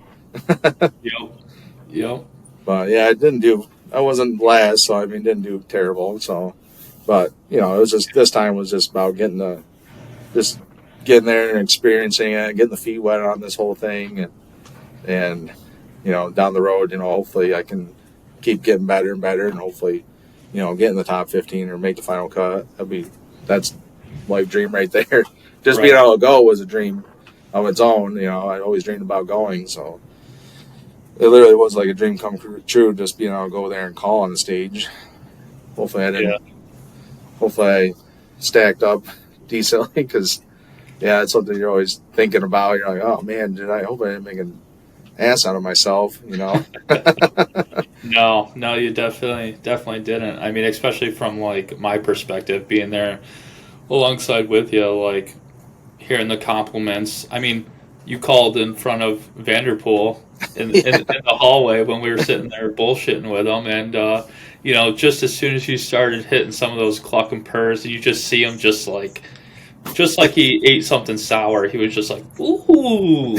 Yep. But yeah, I wasn't last, so I mean, didn't do terrible. So. But, it was just, this time was just about getting there and experiencing it, getting the feet wet on this whole thing. And down the road, hopefully I can keep getting better and better, and hopefully, get in the top 15 or make the final cut. That's life dream right there. Just being able to go was a dream of its own. I always dreamed about going, so it literally was like a dream come true. Just being able to go there and call on the stage. Hopefully I stacked up decently, because it's something you're always thinking about. You're like, oh man, I hope I didn't make an ass out of myself, No, you definitely didn't. I mean, especially from like my perspective, being there alongside with you, like hearing the compliments. I mean, you called in front of Vanderpool in the hallway when we were sitting there bullshitting with him, and just as soon as you started hitting some of those cluck and purrs, you just see him just like he ate something sour. He was just like, ooh.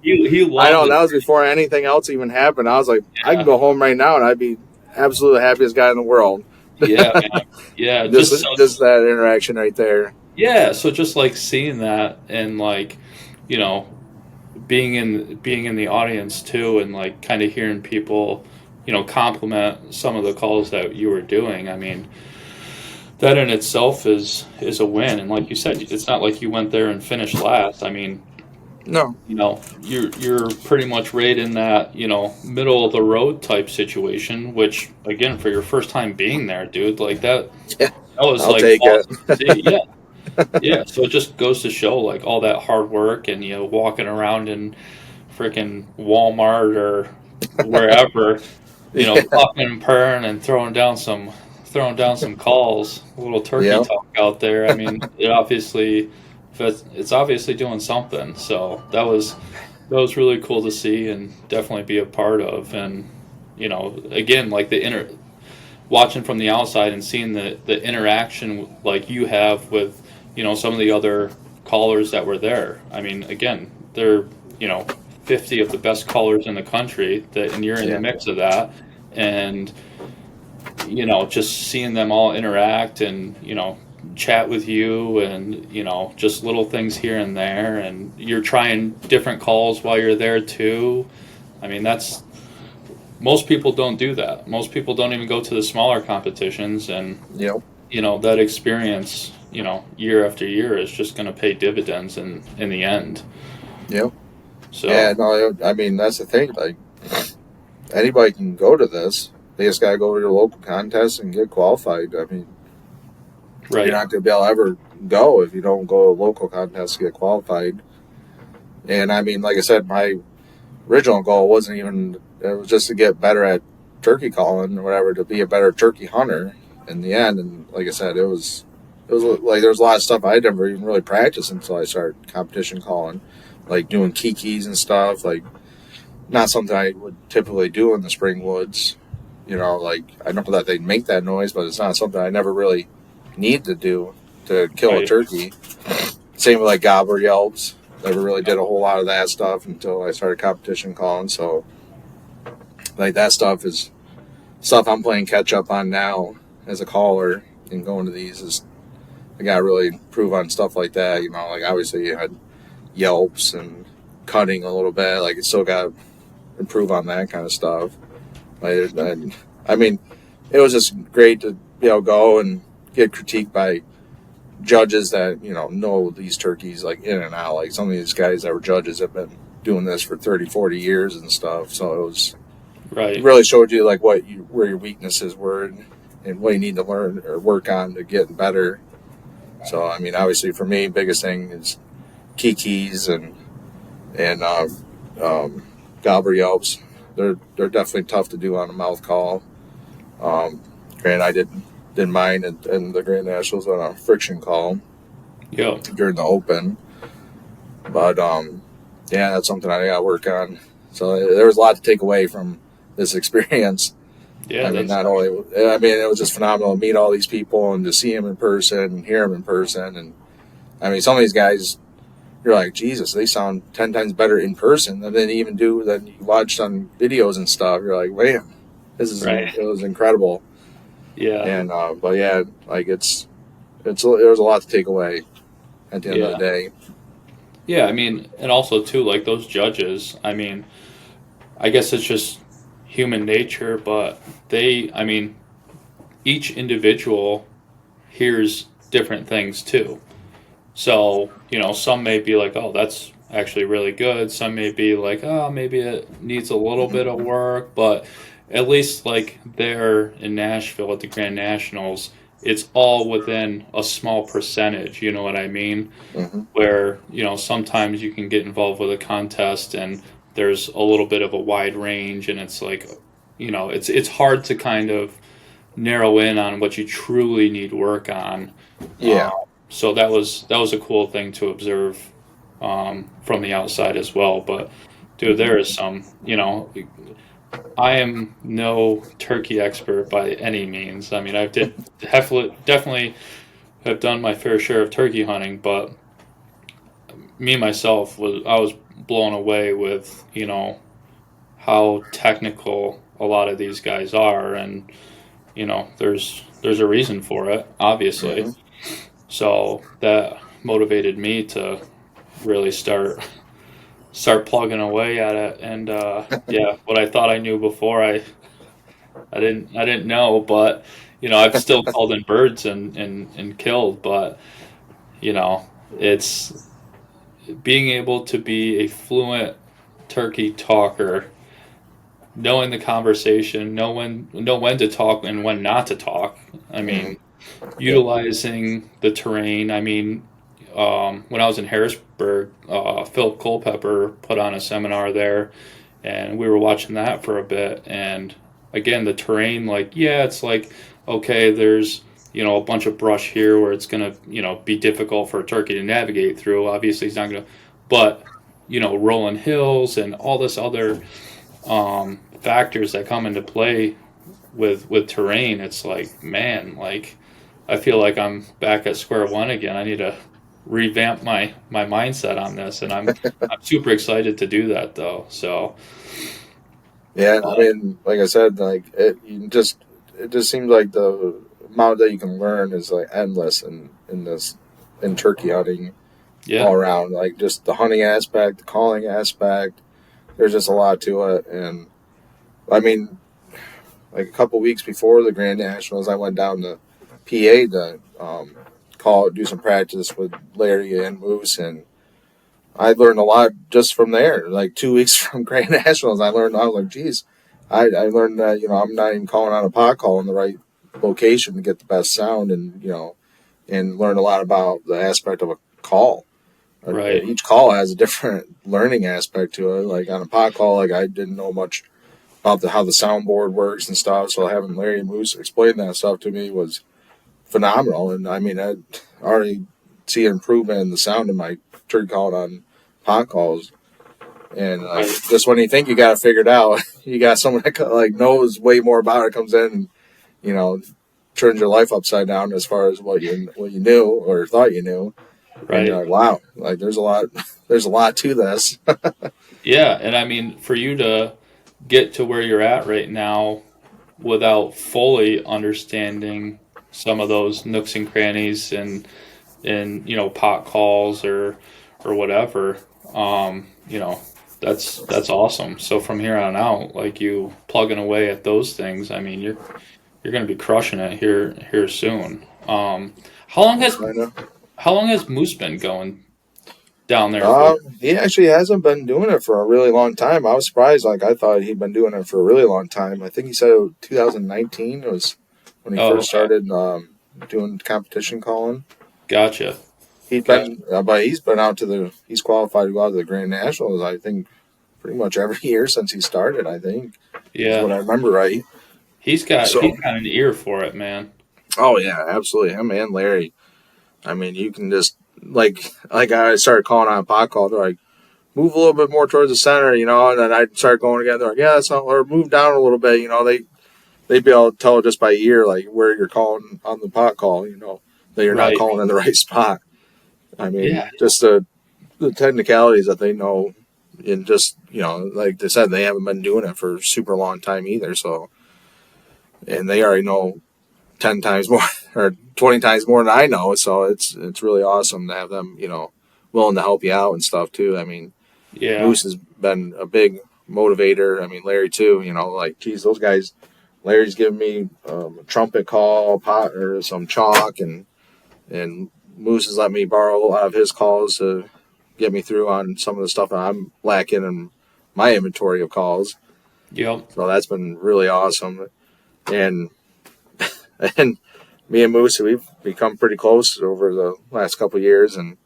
He loved I know, it. that was before anything else even happened. I was like, I can go home right now and I'd be absolutely the happiest guy in the world. Yeah, man. Yeah, just that interaction right there. Yeah, so just like seeing that, and like, being in the audience too, and like kind of hearing people, compliment some of the calls that you were doing. I mean, that in itself is a win. And like you said, it's not like you went there and finished last. I mean, no, you're pretty much right in that, middle of the road type situation, which again, for your first time being there, dude, like that was I'll like take awesome it. to see. Yeah. Yeah, so it just goes to show like all that hard work, and walking around in freaking Walmart or wherever, popping and purring and throwing down some calls, a little turkey talk out there. I mean, it's obviously doing something. So that was really cool to see and definitely be a part of. And again, like watching from the outside and seeing the interaction like you have with some of the other callers that were there. I mean, again, they're 50 of the best callers in the country, and you're in the mix of that, and just seeing them all interact and chat with you, and just little things here and there, and you're trying different calls while you're there too. I mean, most people don't do that. Most people don't even go to the smaller competitions, and that experience, year after year is just going to pay dividends in the end. Yep. So yeah, no, I mean, that's the thing. Like, anybody can go to this. They just got to go to your local contest and get qualified. I mean, you're not going to be able to ever go if you don't go to a local contest to get qualified. And I mean, like I said, my original goal wasn't even, it was just to get better at turkey calling or whatever, to be a better turkey hunter in the end. And like I said, it was like there was a lot of stuff I never even really practiced until I started competition calling, like doing kikis and stuff. Like, not something I would typically do in the spring woods. Like, I know that they make that noise, but it's not something I never really need to do to kill a turkey. Same with like gobbler yelps. Never really did a whole lot of that stuff until I started competition calling. So, like, that stuff is stuff I'm playing catch up on now as a caller, and going to these is, I got to really improve on stuff like that. Like, obviously you had yelps and cutting a little bit. Like, you still got to improve on that kind of stuff. Like, I mean, it was just great to go and get critiqued by judges that know these turkeys like in and out. Like, some of these guys that were judges have been doing this for 30-40 years and stuff. So it was it really showed you like where your weaknesses were, and what you need to learn or work on to get better. So, I mean, obviously for me, biggest thing is kikis and gobbler yelps. They're definitely tough to do on a mouth call. Granted, I didn't mind in the Grand Nationals on a friction call during the Open. But, that's something I got to work on. So there was a lot to take away from this experience. Yeah, I mean, it was just phenomenal to meet all these people and to see them in person and hear them in person. And I mean, some of these guys, you're like, Jesus, they sound 10 times better in person than they even do than you watched on videos and stuff. You're like, man, it was incredible. Yeah. And but yeah, like there was a lot to take away at the end of the day. Yeah, I mean, and also too, like those judges, I mean, I guess it's just human nature, but I mean, each individual hears different things too. So, some may be like, oh, that's actually really good. Some may be like, oh, maybe it needs a little bit of work. But at least like there in Nashville at the Grand Nationals, it's all within a small percentage. You know what I mean? Mm-hmm. Where, sometimes you can get involved with a contest and there's a little bit of a wide range, and it's like, it's hard to kind of narrow in on what you truly need work on. Yeah. So that was a cool thing to observe from the outside as well. But dude, there is some, I am no turkey expert by any means. I mean, definitely have done my fair share of turkey hunting, but me myself I was blown away with how technical a lot of these guys are, and there's a reason for it, obviously. Mm-hmm. So that motivated me to really start plugging away at it. And yeah, what I thought I knew before, I didn't know. But I've still called in birds and killed. But it's being able to be a fluent turkey talker, knowing the conversation, know when to talk and when not to talk. I mean, utilizing the terrain. I mean, when I was in Harrisburg, Phil Culpepper put on a seminar there, and we were watching that for a bit. And again, the terrain, like, yeah, it's like, okay, there's a bunch of brush here where it's gonna be difficult for a turkey to navigate through. Obviously, he's not gonna, but rolling hills and all this other factors that come into play with terrain. It's like, man, like, I feel like I'm back at square one again. I need to revamp my mindset on this, and I'm super excited to do that though. So yeah, I mean, like I said, like it just seems like the amount that you can learn is like endless in turkey hunting all around. Like just the hunting aspect, the calling aspect. There's just a lot to it, and I mean, like a couple weeks before the Grand Nationals, I went down to PA to do some practice with Larry and Moose, and I learned a lot just from there. Like 2 weeks from Grand Nationals, I was like, geez, I learned that I'm not even calling on a pot call in the right location to get the best sound, and and learned a lot about the aspect of a call. Right. Each call has a different learning aspect to it. Like on a pot call, like I didn't know much about how the soundboard works and stuff. So having Larry and Moose explain that stuff to me was phenomenal. And I mean, I already see an improvement in the sound of my turkey calling on pot calls. And just when you think you got it figured out, you got someone that like knows way more about it, comes in and turns your life upside down as far as what you knew or thought you knew. Right. And you're like, wow, like there's a lot to this. Yeah, and I mean, for you to get to where you're at right now without fully understanding some of those nooks and crannies and pot calls or whatever, that's awesome. So from here on out, like you plugging away at those things, I mean, you're going to be crushing it here soon. How long has Moose been going down there? He actually hasn't been doing it for a really long time. I was surprised. Like I thought he'd been doing it for a really long time. I think he said 2019 was when he first started doing competition calling. Gotcha. But he's been he's qualified to go out to the Grand Nationals, I think, pretty much every year since he started, I think. Yeah. Is what I remember right. He's got an ear for it, man. Oh, yeah, absolutely. Him and Larry. I mean, you can just, like I started calling on a pot call, they're like, move a little bit more towards the center, and then I'd start going again, they're like, yeah, that's not, or move down a little bit, they'd be able to tell just by ear, like, where you're calling on the pot call, that you're not calling in the right spot. I mean, just the technicalities that they know, and just, like they said, they haven't been doing it for a super long time either, so, and they already know 10 times more or 20 times more than I know, so it's really awesome to have them, willing to help you out and stuff too. I mean, Moose has been a big motivator. I mean, Larry too, like, geez, those guys, Larry's giving me a trumpet call, pot, or some chalk, and Moose has let me borrow a lot of his calls to get me through on some of the stuff that I'm lacking in my inventory of calls. Yep. So that's been really awesome. And and me and Moose, we've become pretty close over the last couple of years. And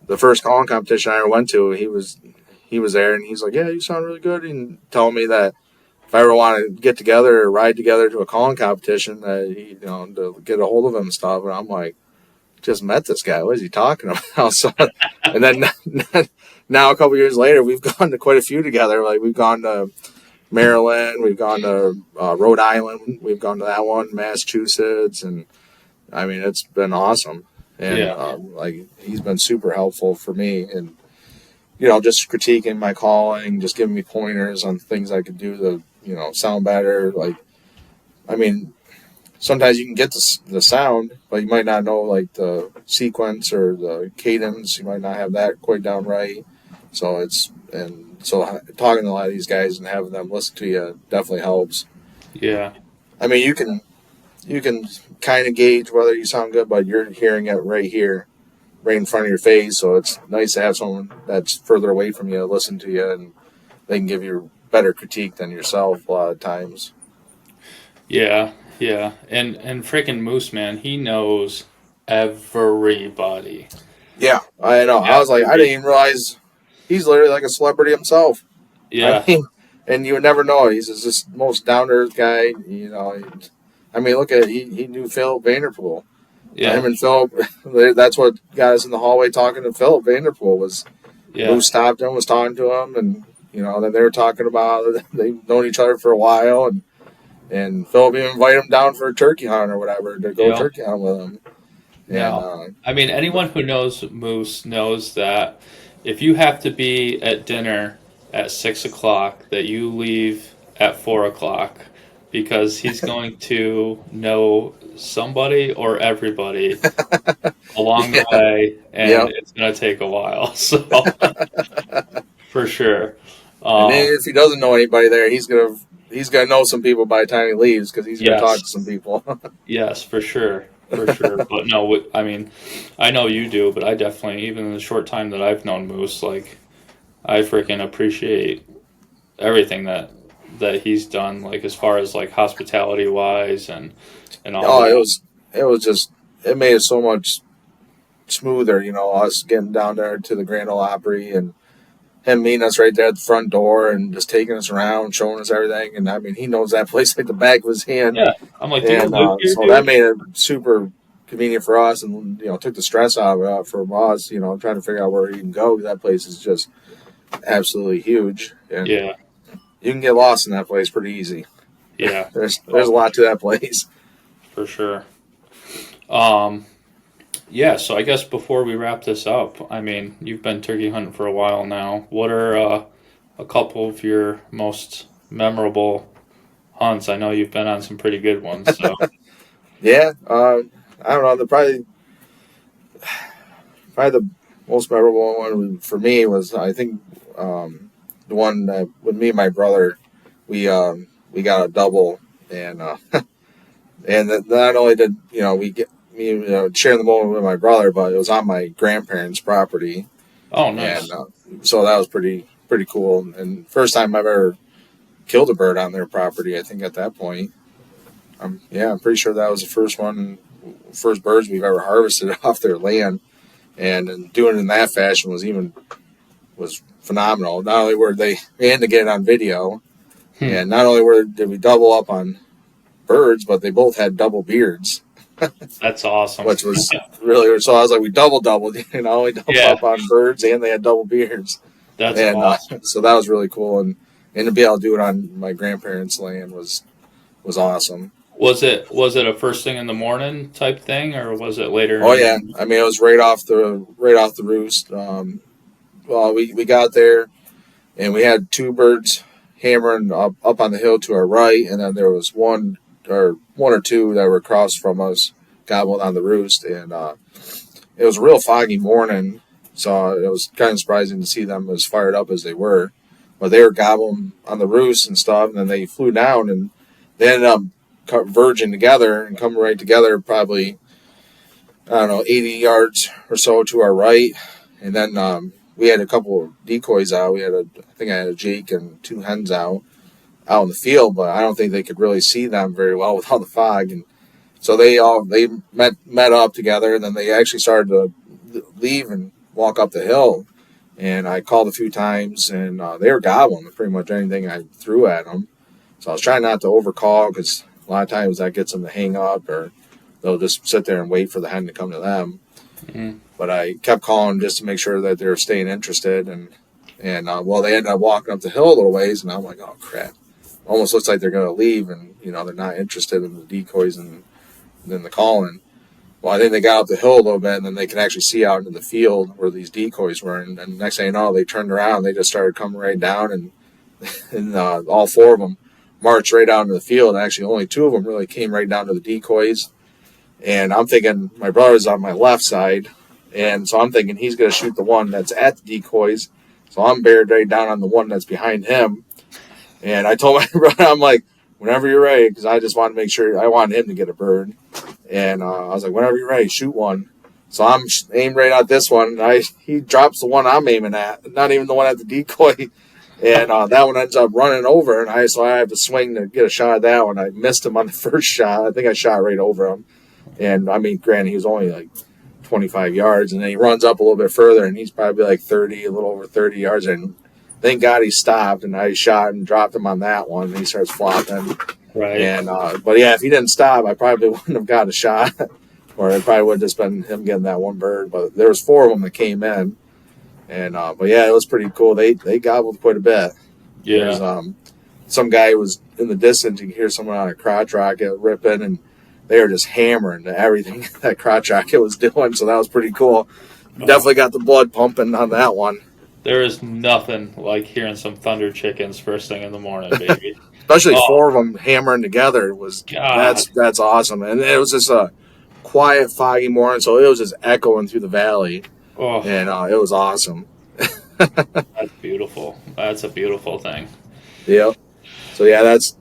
the first calling competition I ever went to, he was there, and he's like, "Yeah, you sound really good," and telling me that if I ever want to get together or ride together to a calling competition, that to get a hold of him and stuff. And I'm like, just met this guy. What is he talking about? So, and then now a couple years later, we've gone to quite a few together. Like, we've gone to Maryland, we've gone to Rhode Island, we've gone to that one, Massachusetts, and I mean, it's been awesome. And like, he's been super helpful for me, and just critiquing my calling, just giving me pointers on things I could do to sound better. Like, I mean, sometimes you can get the sound, but you might not know, like, the sequence or the cadence. You might not have that quite down right. So talking to a lot of these guys and having them listen to you definitely helps. Yeah. I mean, you can kind of gauge whether you sound good, but you're hearing it right here, right in front of your face. So it's nice to have someone that's further away from you listen to you, and they can give you better critique than yourself a lot of times. Yeah. Yeah. And freaking Moose, man, he knows everybody. Yeah, I know. I was like, I didn't even realize he's literally like a celebrity himself. Yeah. I mean, and you would never know. He's just this most down to earth guy. I mean, look at he knew Philip Vanderpool. Yeah. Him and Philip. That's what got us in the hallway talking to Philip Vanderpool. Was who stopped him, was talking to him, and then they were talking about they've known each other for a while, and Philip even invited him down for a turkey hunt or whatever to go turkey hunt with him. Yeah. I mean, anyone who knows Moose knows that if you have to be at dinner at 6 o'clock, that you leave at 4 o'clock, because he's going to know somebody or everybody along the way, and it's going to take a while. So, for sure. And if he doesn't know anybody there, he's gonna know some people by the time he leaves, because he's gonna talk to some people. Yes, for sure. For sure. But no, I mean, I know you do, but I definitely, even in the short time that I've known Moose, like, I freaking appreciate everything that he's done, like, as far as, like, hospitality wise and all. Oh, it made it so much smoother, us getting down there to the Grand Ole Opry, and him meeting us right there at the front door and just taking us around, showing us everything. And I mean, he knows that place like the back of his hand. Yeah, I'm like, so that made it super convenient for us, and took the stress out of it from us. Trying to figure out where we can go. That place is just absolutely huge, and you can get lost in that place pretty easy. Yeah, there's a lot to that place for sure. Yeah, so I guess before we wrap this up, I mean, you've been turkey hunting for a while now. What are a couple of your most memorable hunts? I know you've been on some pretty good ones. So. Yeah, I don't know. Probably the most memorable one for me was, I think, the one that with me and my brother, we got a double, and and not only did we get me sharing the moment with my brother, but it was on my grandparents' property. Oh, nice! And so that was pretty cool. And first time I've ever killed a bird on their property, I think, at that point. I'm pretty sure that was the first birds we've ever harvested off their land, and doing it in that fashion was phenomenal. Not only were they had to get it on video, and not only did we double up on birds, but they both had double beards. That's awesome. Which was really, so I was like, we doubled, not only doubled up on birds, and they had double beards. That's awesome. So that was really cool, and to be able to do it on my grandparents' land was awesome. Was it a first thing in the morning type thing, or was it later? Oh yeah, I mean, it was right off the roost. Well, we got there, and we had two birds hammering up on the hill to our right, and then there was one or two that were across from us, gobbling on the roost, and it was a real foggy morning, so it was kind of surprising to see them as fired up as they were. but they were gobbling on the roost and stuff, and then they flew down, and they ended up converging together and coming right together probably, I don't know, 80 yards or so to our right. And then we had a couple of decoys out. I think I had a Jake and 2 hens out in the field, but I don't think they could really see them very well with all the fog. And so they met up together, and then they actually started to leave and walk up the hill. And I called a few times, and they were gobbling pretty much anything I threw at them. So I was trying not to overcall, because a lot of times that gets them to hang up, or they'll just sit there and wait for the hen to come to them. Mm-hmm. But I kept calling just to make sure that they were staying interested. And they ended up walking up the hill a little ways, and I'm like, oh, crap. Almost looks like they're going to leave, and, they're not interested in the decoys and then the calling. Well, I think they got up the hill a little bit, and then they can actually see out into the field where these decoys were. And next thing you know, they turned around. They just started coming right down, and all 4 of them marched right out into the field. Actually, only 2 of them really came right down to the decoys. And I'm thinking my brother's on my left side, and so I'm thinking he's going to shoot the one that's at the decoys. So I'm buried right down on the one that's behind him. And I told my brother, I'm like, whenever you're ready, because I just wanted to make sure I wanted him to get a bird. And I was like, whenever you're ready, shoot one. So I'm aimed right at this one. He drops the one I'm aiming at, not even the one at the decoy. And that one ends up running over, and so I have to swing to get a shot at that one. I missed him on the first shot. I think I shot right over him. And, I mean, granted, he was only like 25 yards. And then he runs up a little bit further, and he's probably like 30, a little over 30 yards. And thank God he stopped, and I shot and dropped him on that one. And he starts flopping. Right. And but yeah, if he didn't stop, I probably wouldn't have got a shot, or it probably would have just been him getting that one bird. But there was 4 of them that came in, and but yeah, it was pretty cool. They gobbled quite a bit. Yeah. There's some guy was in the distance. You could hear someone on a crotch rocket ripping, and they were just hammering everything that crotch rocket was doing. So that was pretty cool. Definitely got the blood pumping on that one. There is nothing like hearing some thunder chickens first thing in the morning, baby. Especially 4 of them hammering together that's awesome. And it was just a quiet, foggy morning, so it was just echoing through the valley. Oh. And it was awesome. That's beautiful. That's a beautiful thing. Yeah. So yeah, that's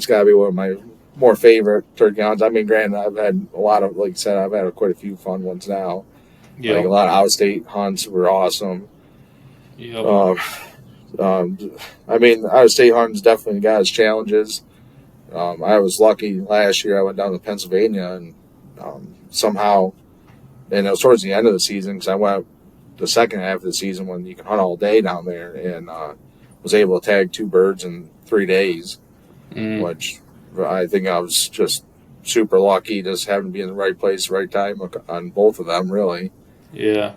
got to be one of my more favorite turkey hunts. I mean, granted, I've had a lot of, like I said, I've had quite a few fun ones now. Yeah. Like a lot of out-of-state hunts were awesome. Yeah. I mean, out-of-state hunting's definitely got its challenges. I was lucky last year. I went down to Pennsylvania, and somehow, and it was towards the end of the season, because I went the second half of the season when you can hunt all day down there, and was able to tag 2 birds in 3 days, which I think I was just super lucky, just having to be in the right place, right time on both of them, really. Yeah.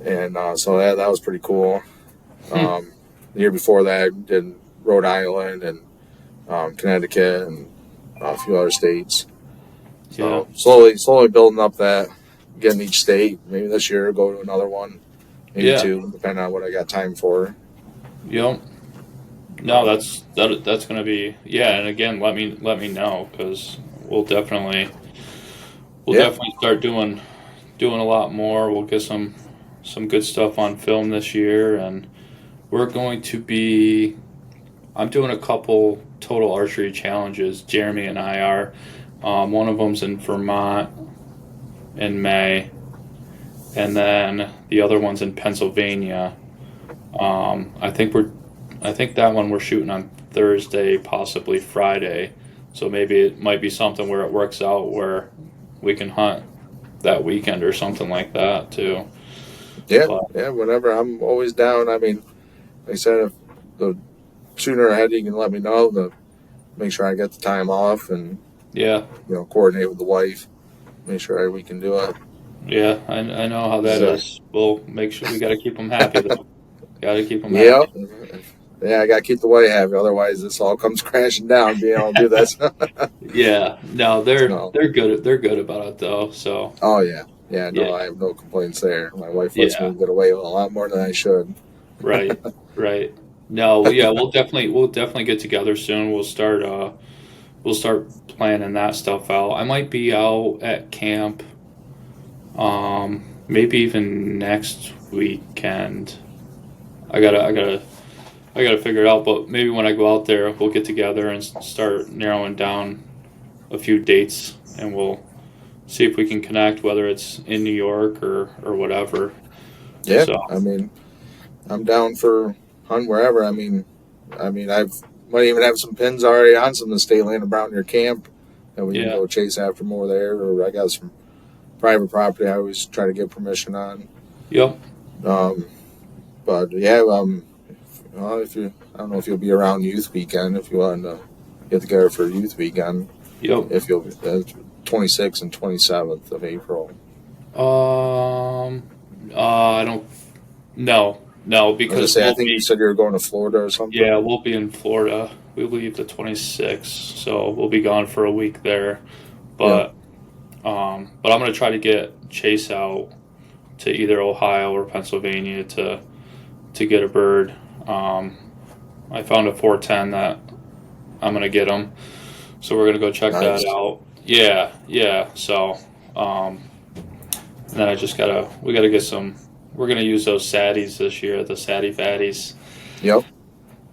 And so that was pretty cool. The year before that, I did Rhode Island and Connecticut and a few other states. So slowly building up that, getting each state. Maybe this year go to another one, maybe 2, depending on what I got time for. Yep. No, that's going to be and again, let me know, because we'll definitely start doing a lot more. We'll get some good stuff on film this year, and we're going to be. I'm doing a couple total archery challenges. Jeremy and I are. One of them's in Vermont in May, and then the other one's in Pennsylvania. I think that one we're shooting on Thursday, possibly Friday. So maybe it might be something where it works out where we can hunt that weekend or something like that too. Yeah, whenever. I'm always down. I mean, like I said, if the sooner ahead you can let me know, to make sure I get the time off, and coordinate with the wife, make sure we can do it. Yeah, I know how that is. We'll make sure we got to keep them happy though. Got to keep them happy. Yeah, I got to keep the wife happy. Otherwise, this all comes crashing down. Being able to do this. Yeah, no, they're good. They're good about it though. So. Oh yeah. Yeah, no, I have no complaints there. My wife lets me get away with a lot more than I should. Right. No, we'll definitely get together soon. We'll start planning that stuff out. I might be out at camp, maybe even next weekend. I gotta I got to figure it out. But maybe when I go out there, we'll get together and start narrowing down a few dates, and we'll see if we can connect, whether it's in New York or whatever. Yeah, So, I mean, I'm down for hunt wherever. I mean, I've might even have some pins already on some of the state land around your camp that we can go chase after more there. Or I got some private property I always try to get permission on. Yep. But yeah, if you, I don't know if you'll be around youth weekend if you want to get together for youth weekend. Yep. If you'll 26th and 27th of April. I don't. No, because I think you said you were going to Florida or something. Yeah, we'll be in Florida. We leave the 26th, so we'll be gone for a week there. But I'm gonna try to get Chase out to either Ohio or Pennsylvania to get a bird. I found a 410 that I'm gonna get him, so we're gonna go check that out. Yeah. So, and then we gotta get some. We're gonna use those Saddies this year, the Saddy Fatties. Yep.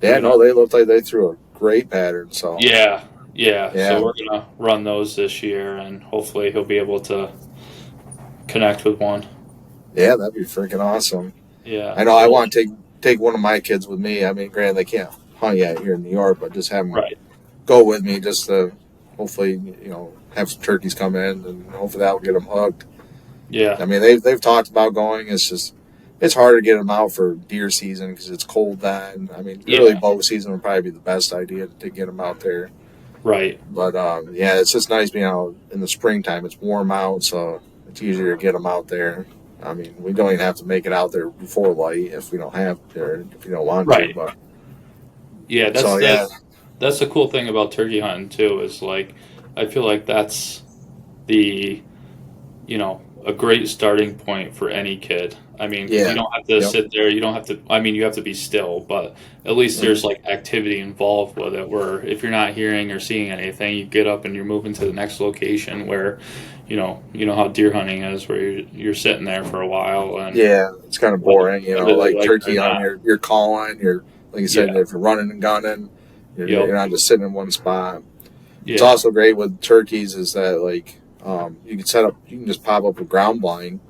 Yeah, no, they looked like they threw a great pattern. So yeah. So we're gonna run those this year, and hopefully he'll be able to connect with one. Yeah, that'd be freaking awesome. Yeah. I know. I want to take one of my kids with me. I mean, granted, they can't hunt yet here in New York, but just have them go with me, just to hopefully have some turkeys come in, and hopefully that will get them hooked. Yeah. I mean, they've talked about going. It's hard to get them out for deer season because it's cold then. I mean, early bow season would probably be the best idea to get them out there. Right. But, it's just nice being out in the springtime. It's warm out, so it's easier to get them out there. I mean, we don't even have to make it out there before light if we don't have to, or if you don't want to. But yeah, that's the cool thing about turkey hunting too. Is like, I feel like that's the, a great starting point for any kid. I mean, you don't have to sit there. You don't have to. I mean, you have to be still, but at least there's like activity involved with it. Where if you're not hearing or seeing anything, you get up and you're moving to the next location. Where, you know how deer hunting is, where you're sitting there for a while. And it's kind of boring. Like turkey hunting, you're calling. You're like you said, if you're running and gunning, you're not just sitting in one spot. Yeah. It's also great with turkeys is that you can just pop up a ground blind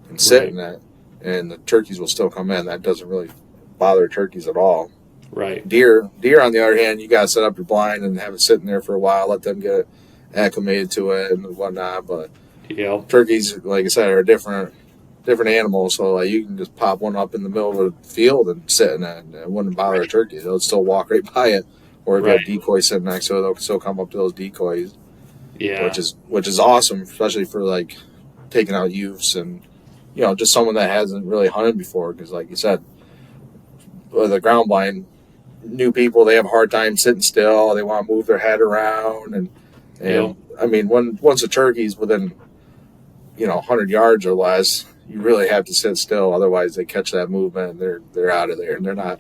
and sit in that, and the turkeys will still come in. That doesn't really bother turkeys at all. Right. Deer on the other hand, you got to set up your blind and have it sitting there for a while, let them get acclimated to it and whatnot. But turkeys, like I said, are different animals. So you can just pop one up in the middle of the field and sit in it, and it wouldn't bother a turkey. They'll still walk right by it. Or if you have decoys sitting next to it, they'll still come up to those decoys. Yeah. Which is awesome, especially for taking out youths and just someone that hasn't really hunted before. Because like you said, with a ground blind, new people, they have a hard time sitting still. They want to move their head around, and I mean, once a turkey's within 100 yards or less, you really have to sit still. Otherwise, they catch that movement and they're out of there. And they're not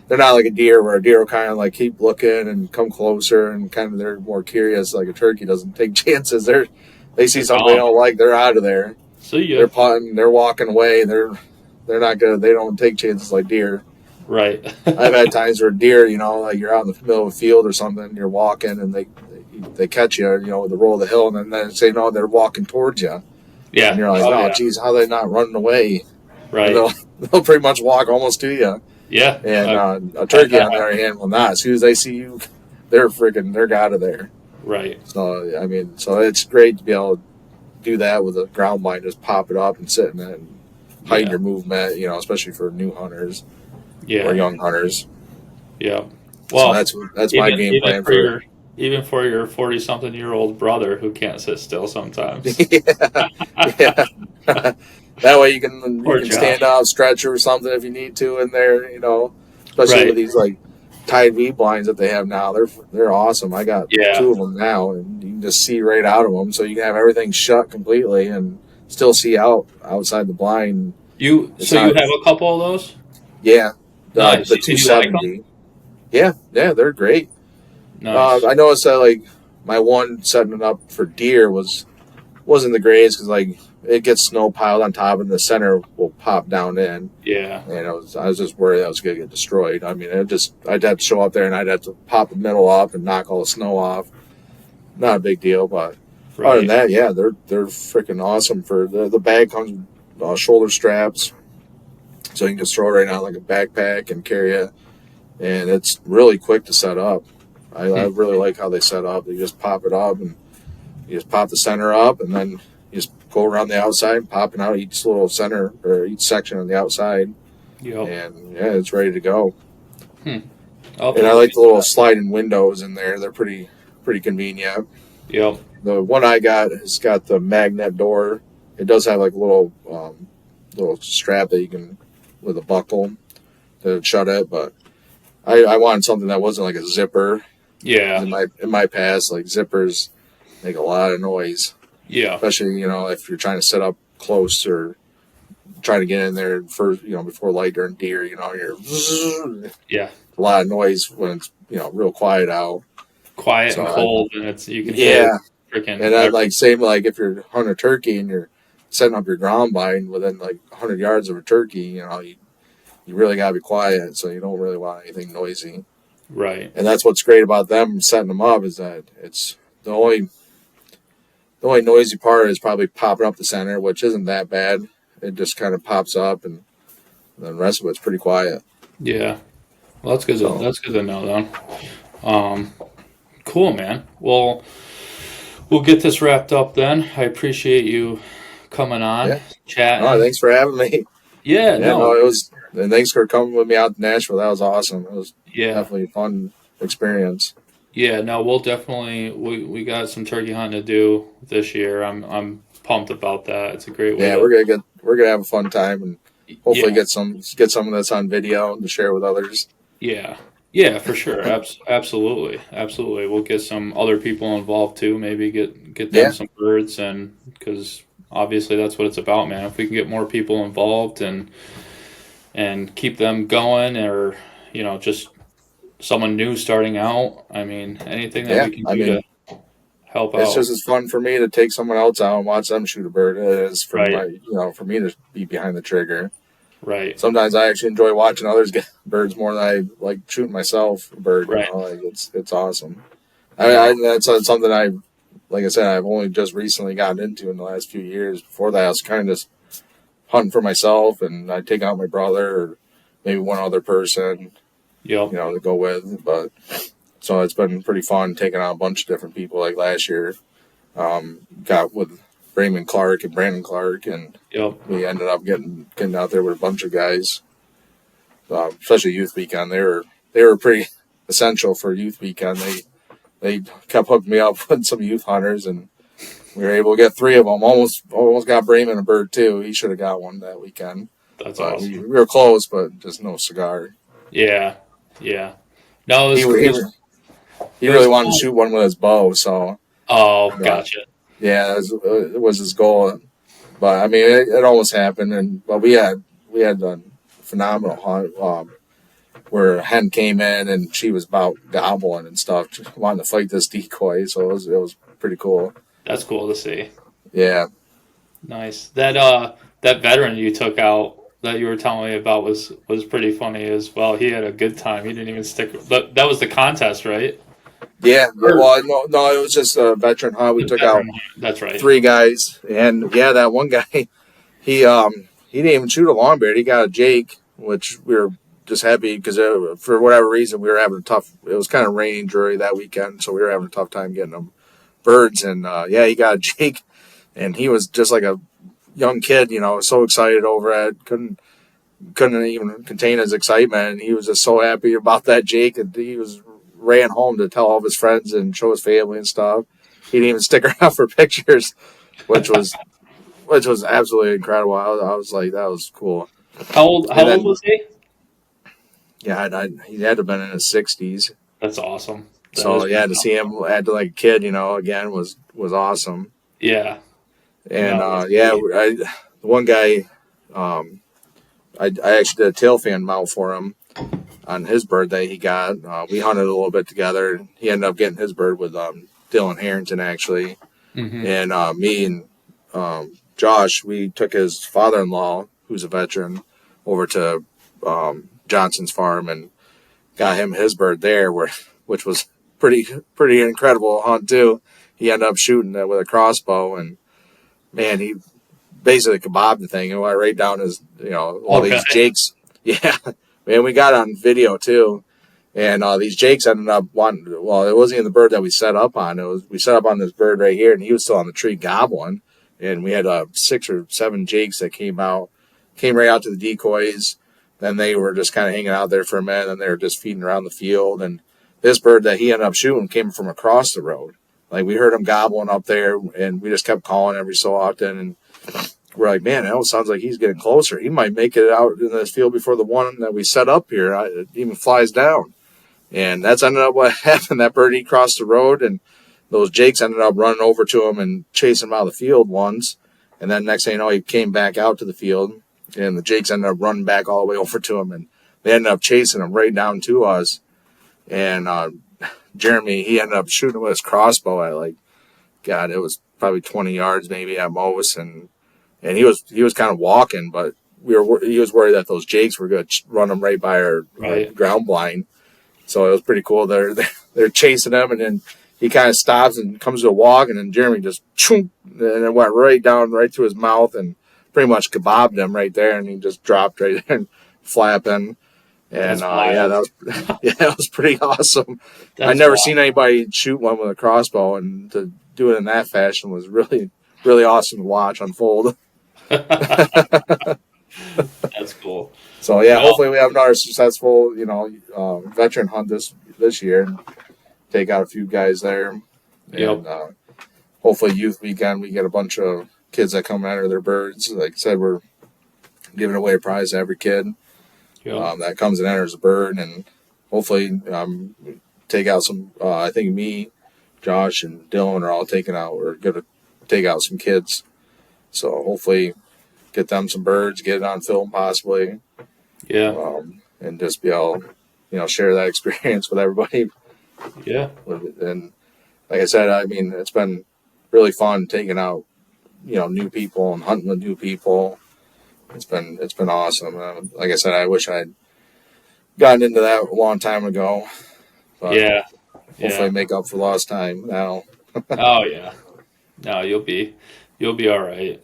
like a deer, where a deer will kind of keep looking and come closer, and kind of they're more curious. Like a turkey doesn't take chances. They see something they don't like, they're out of there. They're putting, they're walking away. They're not good. They don't take chances like deer. Right. I've had times where deer, you're out in the middle of a field or something, you're walking and they catch you, with the roll of the hill, and then they say no, they're walking towards you. Yeah. And you're like, geez, how are they not running away? Right. They'll pretty much walk almost to you. Yeah. And a turkey, on the other hand, will not. As soon as they see you, they're out of there. Right. So, I mean, it's great to be able to do that with a ground blind, just pop it up and sit in it and heighten your movement, especially for new hunters or young hunters. Yeah. Well, so that's my game plan for even for your 40-something-year-old brother who can't sit still sometimes. yeah. That way you can stand up, stretch or something if you need to in there, especially with these Tide V blinds that they have now. They're awesome. I got 2 of them now, and you can just see right out of them, so you can have everything shut completely and still see outside the blind. You have a couple of those? Yeah. Nice. The 270. Yeah, they're great. Nice. I noticed that my one setting it up for deer wasn't the greatest because it gets snow piled on top, and the center will pop down in. Yeah. And I was just worried I was going to get destroyed. I mean, I'd have to show up there and I'd have to pop the middle up and knock all the snow off. Not a big deal, but other than that, yeah, they're freaking awesome. For the bag comes with shoulder straps, so you can just throw it right now like a backpack and carry it, and it's really quick to set up. I really like how they set up. You just pop it up and you just pop the center up, and then you just go around the outside, popping out each little center or each section on the outside. Yep. And yeah, it's ready to go. And I like the little sliding windows in there. They're pretty convenient. Yep. The one I got has got the magnet door. It does have like a little strap that you can with a buckle to shut it, but I wanted something that wasn't like a zipper. Yeah. In my past, like zippers make a lot of noise. Yeah. Especially, if you're trying to set up close or trying to get in there first, before light during deer, you're yeah, a lot of noise when it's, real quiet out. Quiet and cold, and you can hear freaking. And I like same like if you're hunting a turkey and you're setting up your ground blind within like 100 yards of a turkey, you really gotta be quiet, so you don't really want anything noisy. Right. And that's what's great about them setting them up is that it's the only noisy part is probably popping up the center, which isn't that bad. It just kind of pops up, and the rest of it's pretty quiet. Yeah. Well, that's good. That's good to know, then. Cool, man. Well, we'll get this wrapped up then. I appreciate you coming on, chatting. Oh, thanks for having me. Yeah, no, it was. And thanks for coming with me out to Nashville. That was awesome. It was definitely a fun experience. Yeah, no, we'll definitely we got some turkey hunting to do this year. I'm pumped about that. It's a great way. Yeah, we're gonna have a fun time and hopefully get some of this on video to share with others. Yeah. Yeah, for sure. Absolutely. We'll get some other people involved too. Maybe get them some birds, and because obviously that's what it's about, man. If we can get more people involved and keep them going, or just someone new starting out. I mean, anything that we can do to help out. It's just as fun for me to take someone else out and watch them shoot a bird as for for me to be behind the trigger. Right. Sometimes I actually enjoy watching others get birds more than I like shooting myself a bird. Right. It's awesome. That's something like I said, I've only just recently gotten into in the last few years. Before that, I was kind of just hunting for myself, and I'd take out my brother or maybe one other person, to go with. But so it's been pretty fun taking out a bunch of different people. Like last year, got with Raymond Clark and Brandon Clark, and we ended up getting out there with a bunch of guys, especially Youth Weekend. They were pretty essential for Youth Weekend. They kept hooking me up with some youth hunters, and we were able to get 3 of them. Almost got Brayman a bird too. He should have got one that weekend. That's awesome. We were close, but just no cigar. Yeah. No, he really wanted to shoot one with his bow. So. Oh, gotcha. Yeah, it was his goal, but I mean, it almost happened. But we had a phenomenal hunt where a hen came in and she was about gobbling and stuff, just wanting to fight this decoy. So it was pretty cool. That's cool to see. Yeah, nice. That veteran you took out that you were telling me about was pretty funny as well. He had a good time. He didn't even stick. But that was the contest, right? Yeah, well, no, it was just a veteran hunt. We took out that's right 3 guys, and that one guy, he didn't even shoot a longbeard. He got a Jake, which we were just happy because for whatever reason we were having a tough. It was kind of raining dreary that weekend, so we were having a tough time getting them birds. And he got a Jake, and he was just like a young kid, so excited over it. Couldn't even contain his excitement, and he was just so happy about that Jake, and he ran home to tell all of his friends and show his family and stuff. He didn't even stick around for pictures, which was absolutely incredible. I was like, that was cool. How old was he? Yeah, he had to have been in his 60s. That's awesome. To see him act like a kid, again was awesome. Yeah. And the one guy, I actually did a tail fan mount for him on his birthday. He got we hunted a little bit together. He ended up getting his bird with Dylan Harrington actually, and me and Josh, we took his father-in-law, who's a veteran, over to Johnson's farm and got him his bird there, which was pretty incredible hunt too. He ended up shooting it with a crossbow, and man, he basically kebabbed the thing and went right down his, all these jakes. Yeah, man, we got it on video too. And these jakes ended up wanting. Well, it wasn't even the bird that we set up on. We set up on this bird right here, and he was still on the tree gobbling. And we had 6 or 7 jakes that came right out to the decoys. Then they were just kind of hanging out there for a minute, and they were just feeding around the field. And this bird that he ended up shooting came from across the road. Like, we heard him gobbling up there, and we just kept calling every so often. And we're like, man, that sounds like he's getting closer. He might make it out in this field before the one that we set up here it even flies down. And that's ended up what happened. That bird, he crossed the road, and those jakes ended up running over to him and chasing him out of the field once. And then next thing you know, he came back out to the field, and the jakes ended up running back all the way over to him, and they ended up chasing him right down to us. And Jeremy, he ended up shooting with his crossbow at it was probably 20 yards maybe at most, and he was kind of walking, but he was worried that those jakes were going to run him right by our ground blind. So it was pretty cool. They're chasing him, and then he kind of stops and comes to a walk, and then Jeremy just choom, and it went right through his mouth and pretty much kebabbed him right there, and he just dropped right there and flapping. And that was pretty awesome. I'd never seen anybody shoot one with a crossbow, and to do it in that fashion was really, really awesome to watch unfold. That's cool. So yeah, hopefully we have another successful, veteran hunt this year, and take out a few guys there. And hopefully youth weekend we get a bunch of kids that come enter their birds. Like I said, we're giving away a prize to every kid that comes and enters a bird, and hopefully take out some. I think me, Josh, and Dylan are all taking out. We're going to take out some kids, so hopefully get them some birds, get it on film possibly. Yeah. And just be able, share that experience with everybody. Yeah. And like I said, I mean, it's been really fun taking out, new people and hunting with new people. It's been awesome. Like I said, I wish I'd gotten into that a long time ago. But hopefully make up for lost time now. Oh yeah. No, you'll be all right.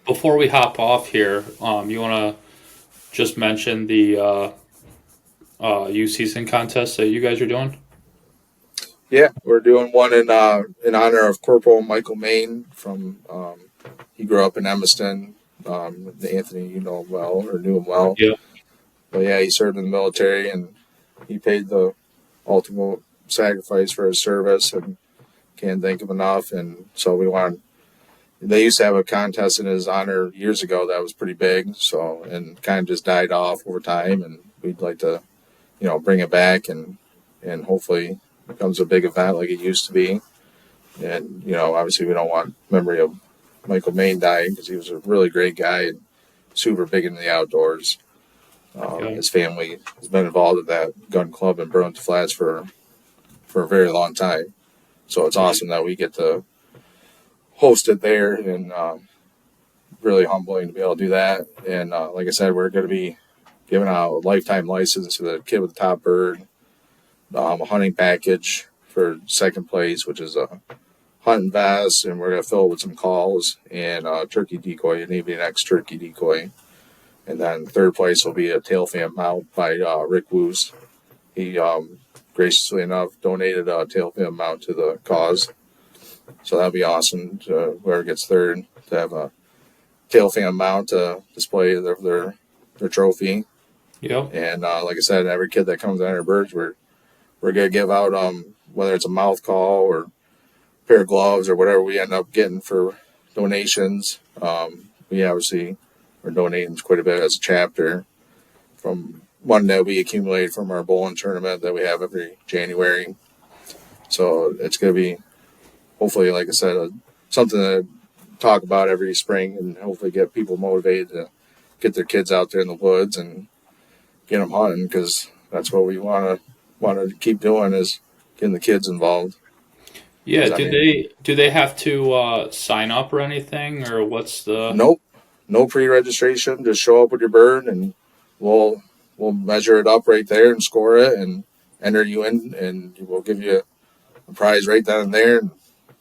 Before we hop off here, you want to just mention the youth season contest that you guys are doing? Yeah, we're doing one in honor of Corporal Michael Main from. He grew up in Evanston. Anthony, you know him well or knew him well. Yeah. But yeah, he served in the military, and he paid the ultimate sacrifice for his service, and can't thank him enough. And so they used to have a contest in his honor years ago that was pretty big, and kind of just died off over time, and we'd like to, bring it back and hopefully becomes a big event like it used to be. And, obviously we don't want memory of Michael Main dying, because he was a really great guy and super big into the outdoors. His family has been involved in that gun club in Burlington Flats for a very long time. So it's awesome that we get to host it there, and really humbling to be able to do that. And like I said, we're going to be giving out a lifetime license to the kid with the top bird, a hunting package for second place, which is a hunting vest, and we're going to fill it with some calls, and a turkey decoy, an Avian X turkey decoy. And then third place will be a tail fan mount by Rick Woos. He graciously enough donated a tail fan mount to the cause. So that'd be awesome to whoever gets third to have a tail fan mount to display their trophy. Yep. And like I said, every kid that comes out of birds, we're gonna give out whether it's a mouth call or a pair of gloves or whatever we end up getting for donations. We obviously are donating quite a bit as a chapter from one that we accumulate from our bowling tournament that we have every January. So it's gonna be, hopefully, like I said, something to talk about every spring, and hopefully get people motivated to get their kids out there in the woods and get them hunting, because that's what we want to keep doing, is getting the kids involved. Yeah. 'Cause, I mean, Do they have to sign up or anything, or what's the? nope, no pre-registration. Just show up with your bird, and we'll we'll measure it up right there and score it and enter you in, and we'll give you a prize right then and there. And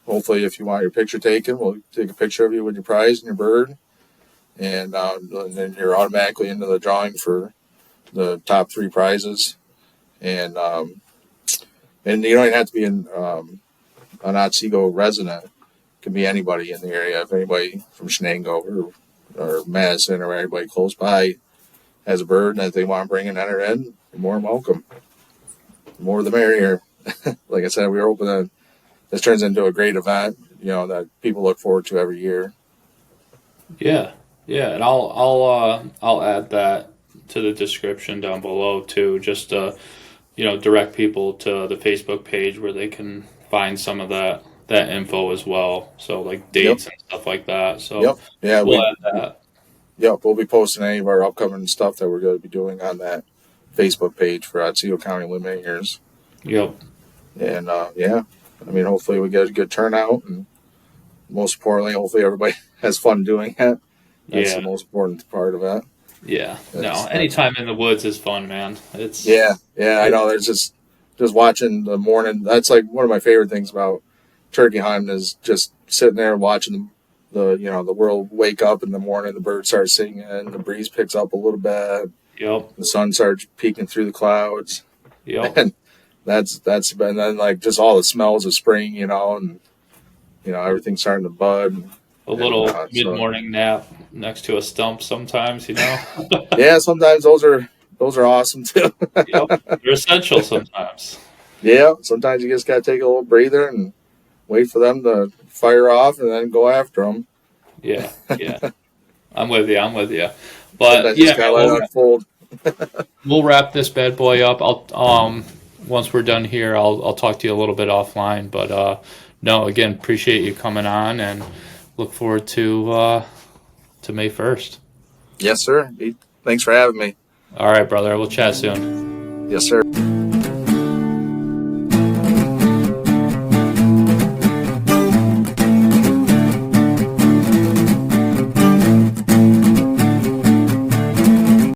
hopefully, if you want your picture taken, we'll take a picture of you with your prize and your bird, and then you're automatically into the drawing for the top three prizes. And you don't even have to be an Otsego resident. It can be anybody in the area. If anybody from Shenango or Madison or anybody close by has a bird that they want to bring and enter in, you're more than welcome. The more the merrier. Like I said, we're hoping that this turns into a great event, that people look forward to every year. Yeah, yeah, and I'll add that to the description down below too, just to direct people to the Facebook page where they can find some of that info as well. So like Yep. dates and stuff like that. So Yep. Yeah. we'll add that. Yep. We'll be posting any of our upcoming stuff that we're going to be doing on that Facebook page for Otsego County Eliminators. Yep. And I mean, hopefully we get a good turnout, and most importantly, hopefully everybody has fun doing it. That's the most important part of it. Yeah. No, anytime in the woods is fun, man. It's Yeah, I know. There's just watching the morning. That's like one of my favorite things about turkey hunting is just sitting there and watching the world wake up in the morning. The birds start singing, the breeze picks up a little bit. Yep. The sun starts peeking through the clouds. Yep. And that's and then like just all the smells of spring, and everything's starting to bud. A little mid-morning nap next to a stump sometimes, Yeah, sometimes those are awesome too. Yep. They're essential sometimes. Yeah, sometimes you just got to take a little breather and wait for them to fire off and then go after them. Yeah. I'm with you. But Just gotta let it unfold. We'll wrap this bad boy up. I'll once we're done here, I'll talk to you a little bit offline. But no, again, appreciate you coming on and look forward to May 1st. Yes, sir. Thanks for having me. All right, brother. We'll chat soon. Yes, sir.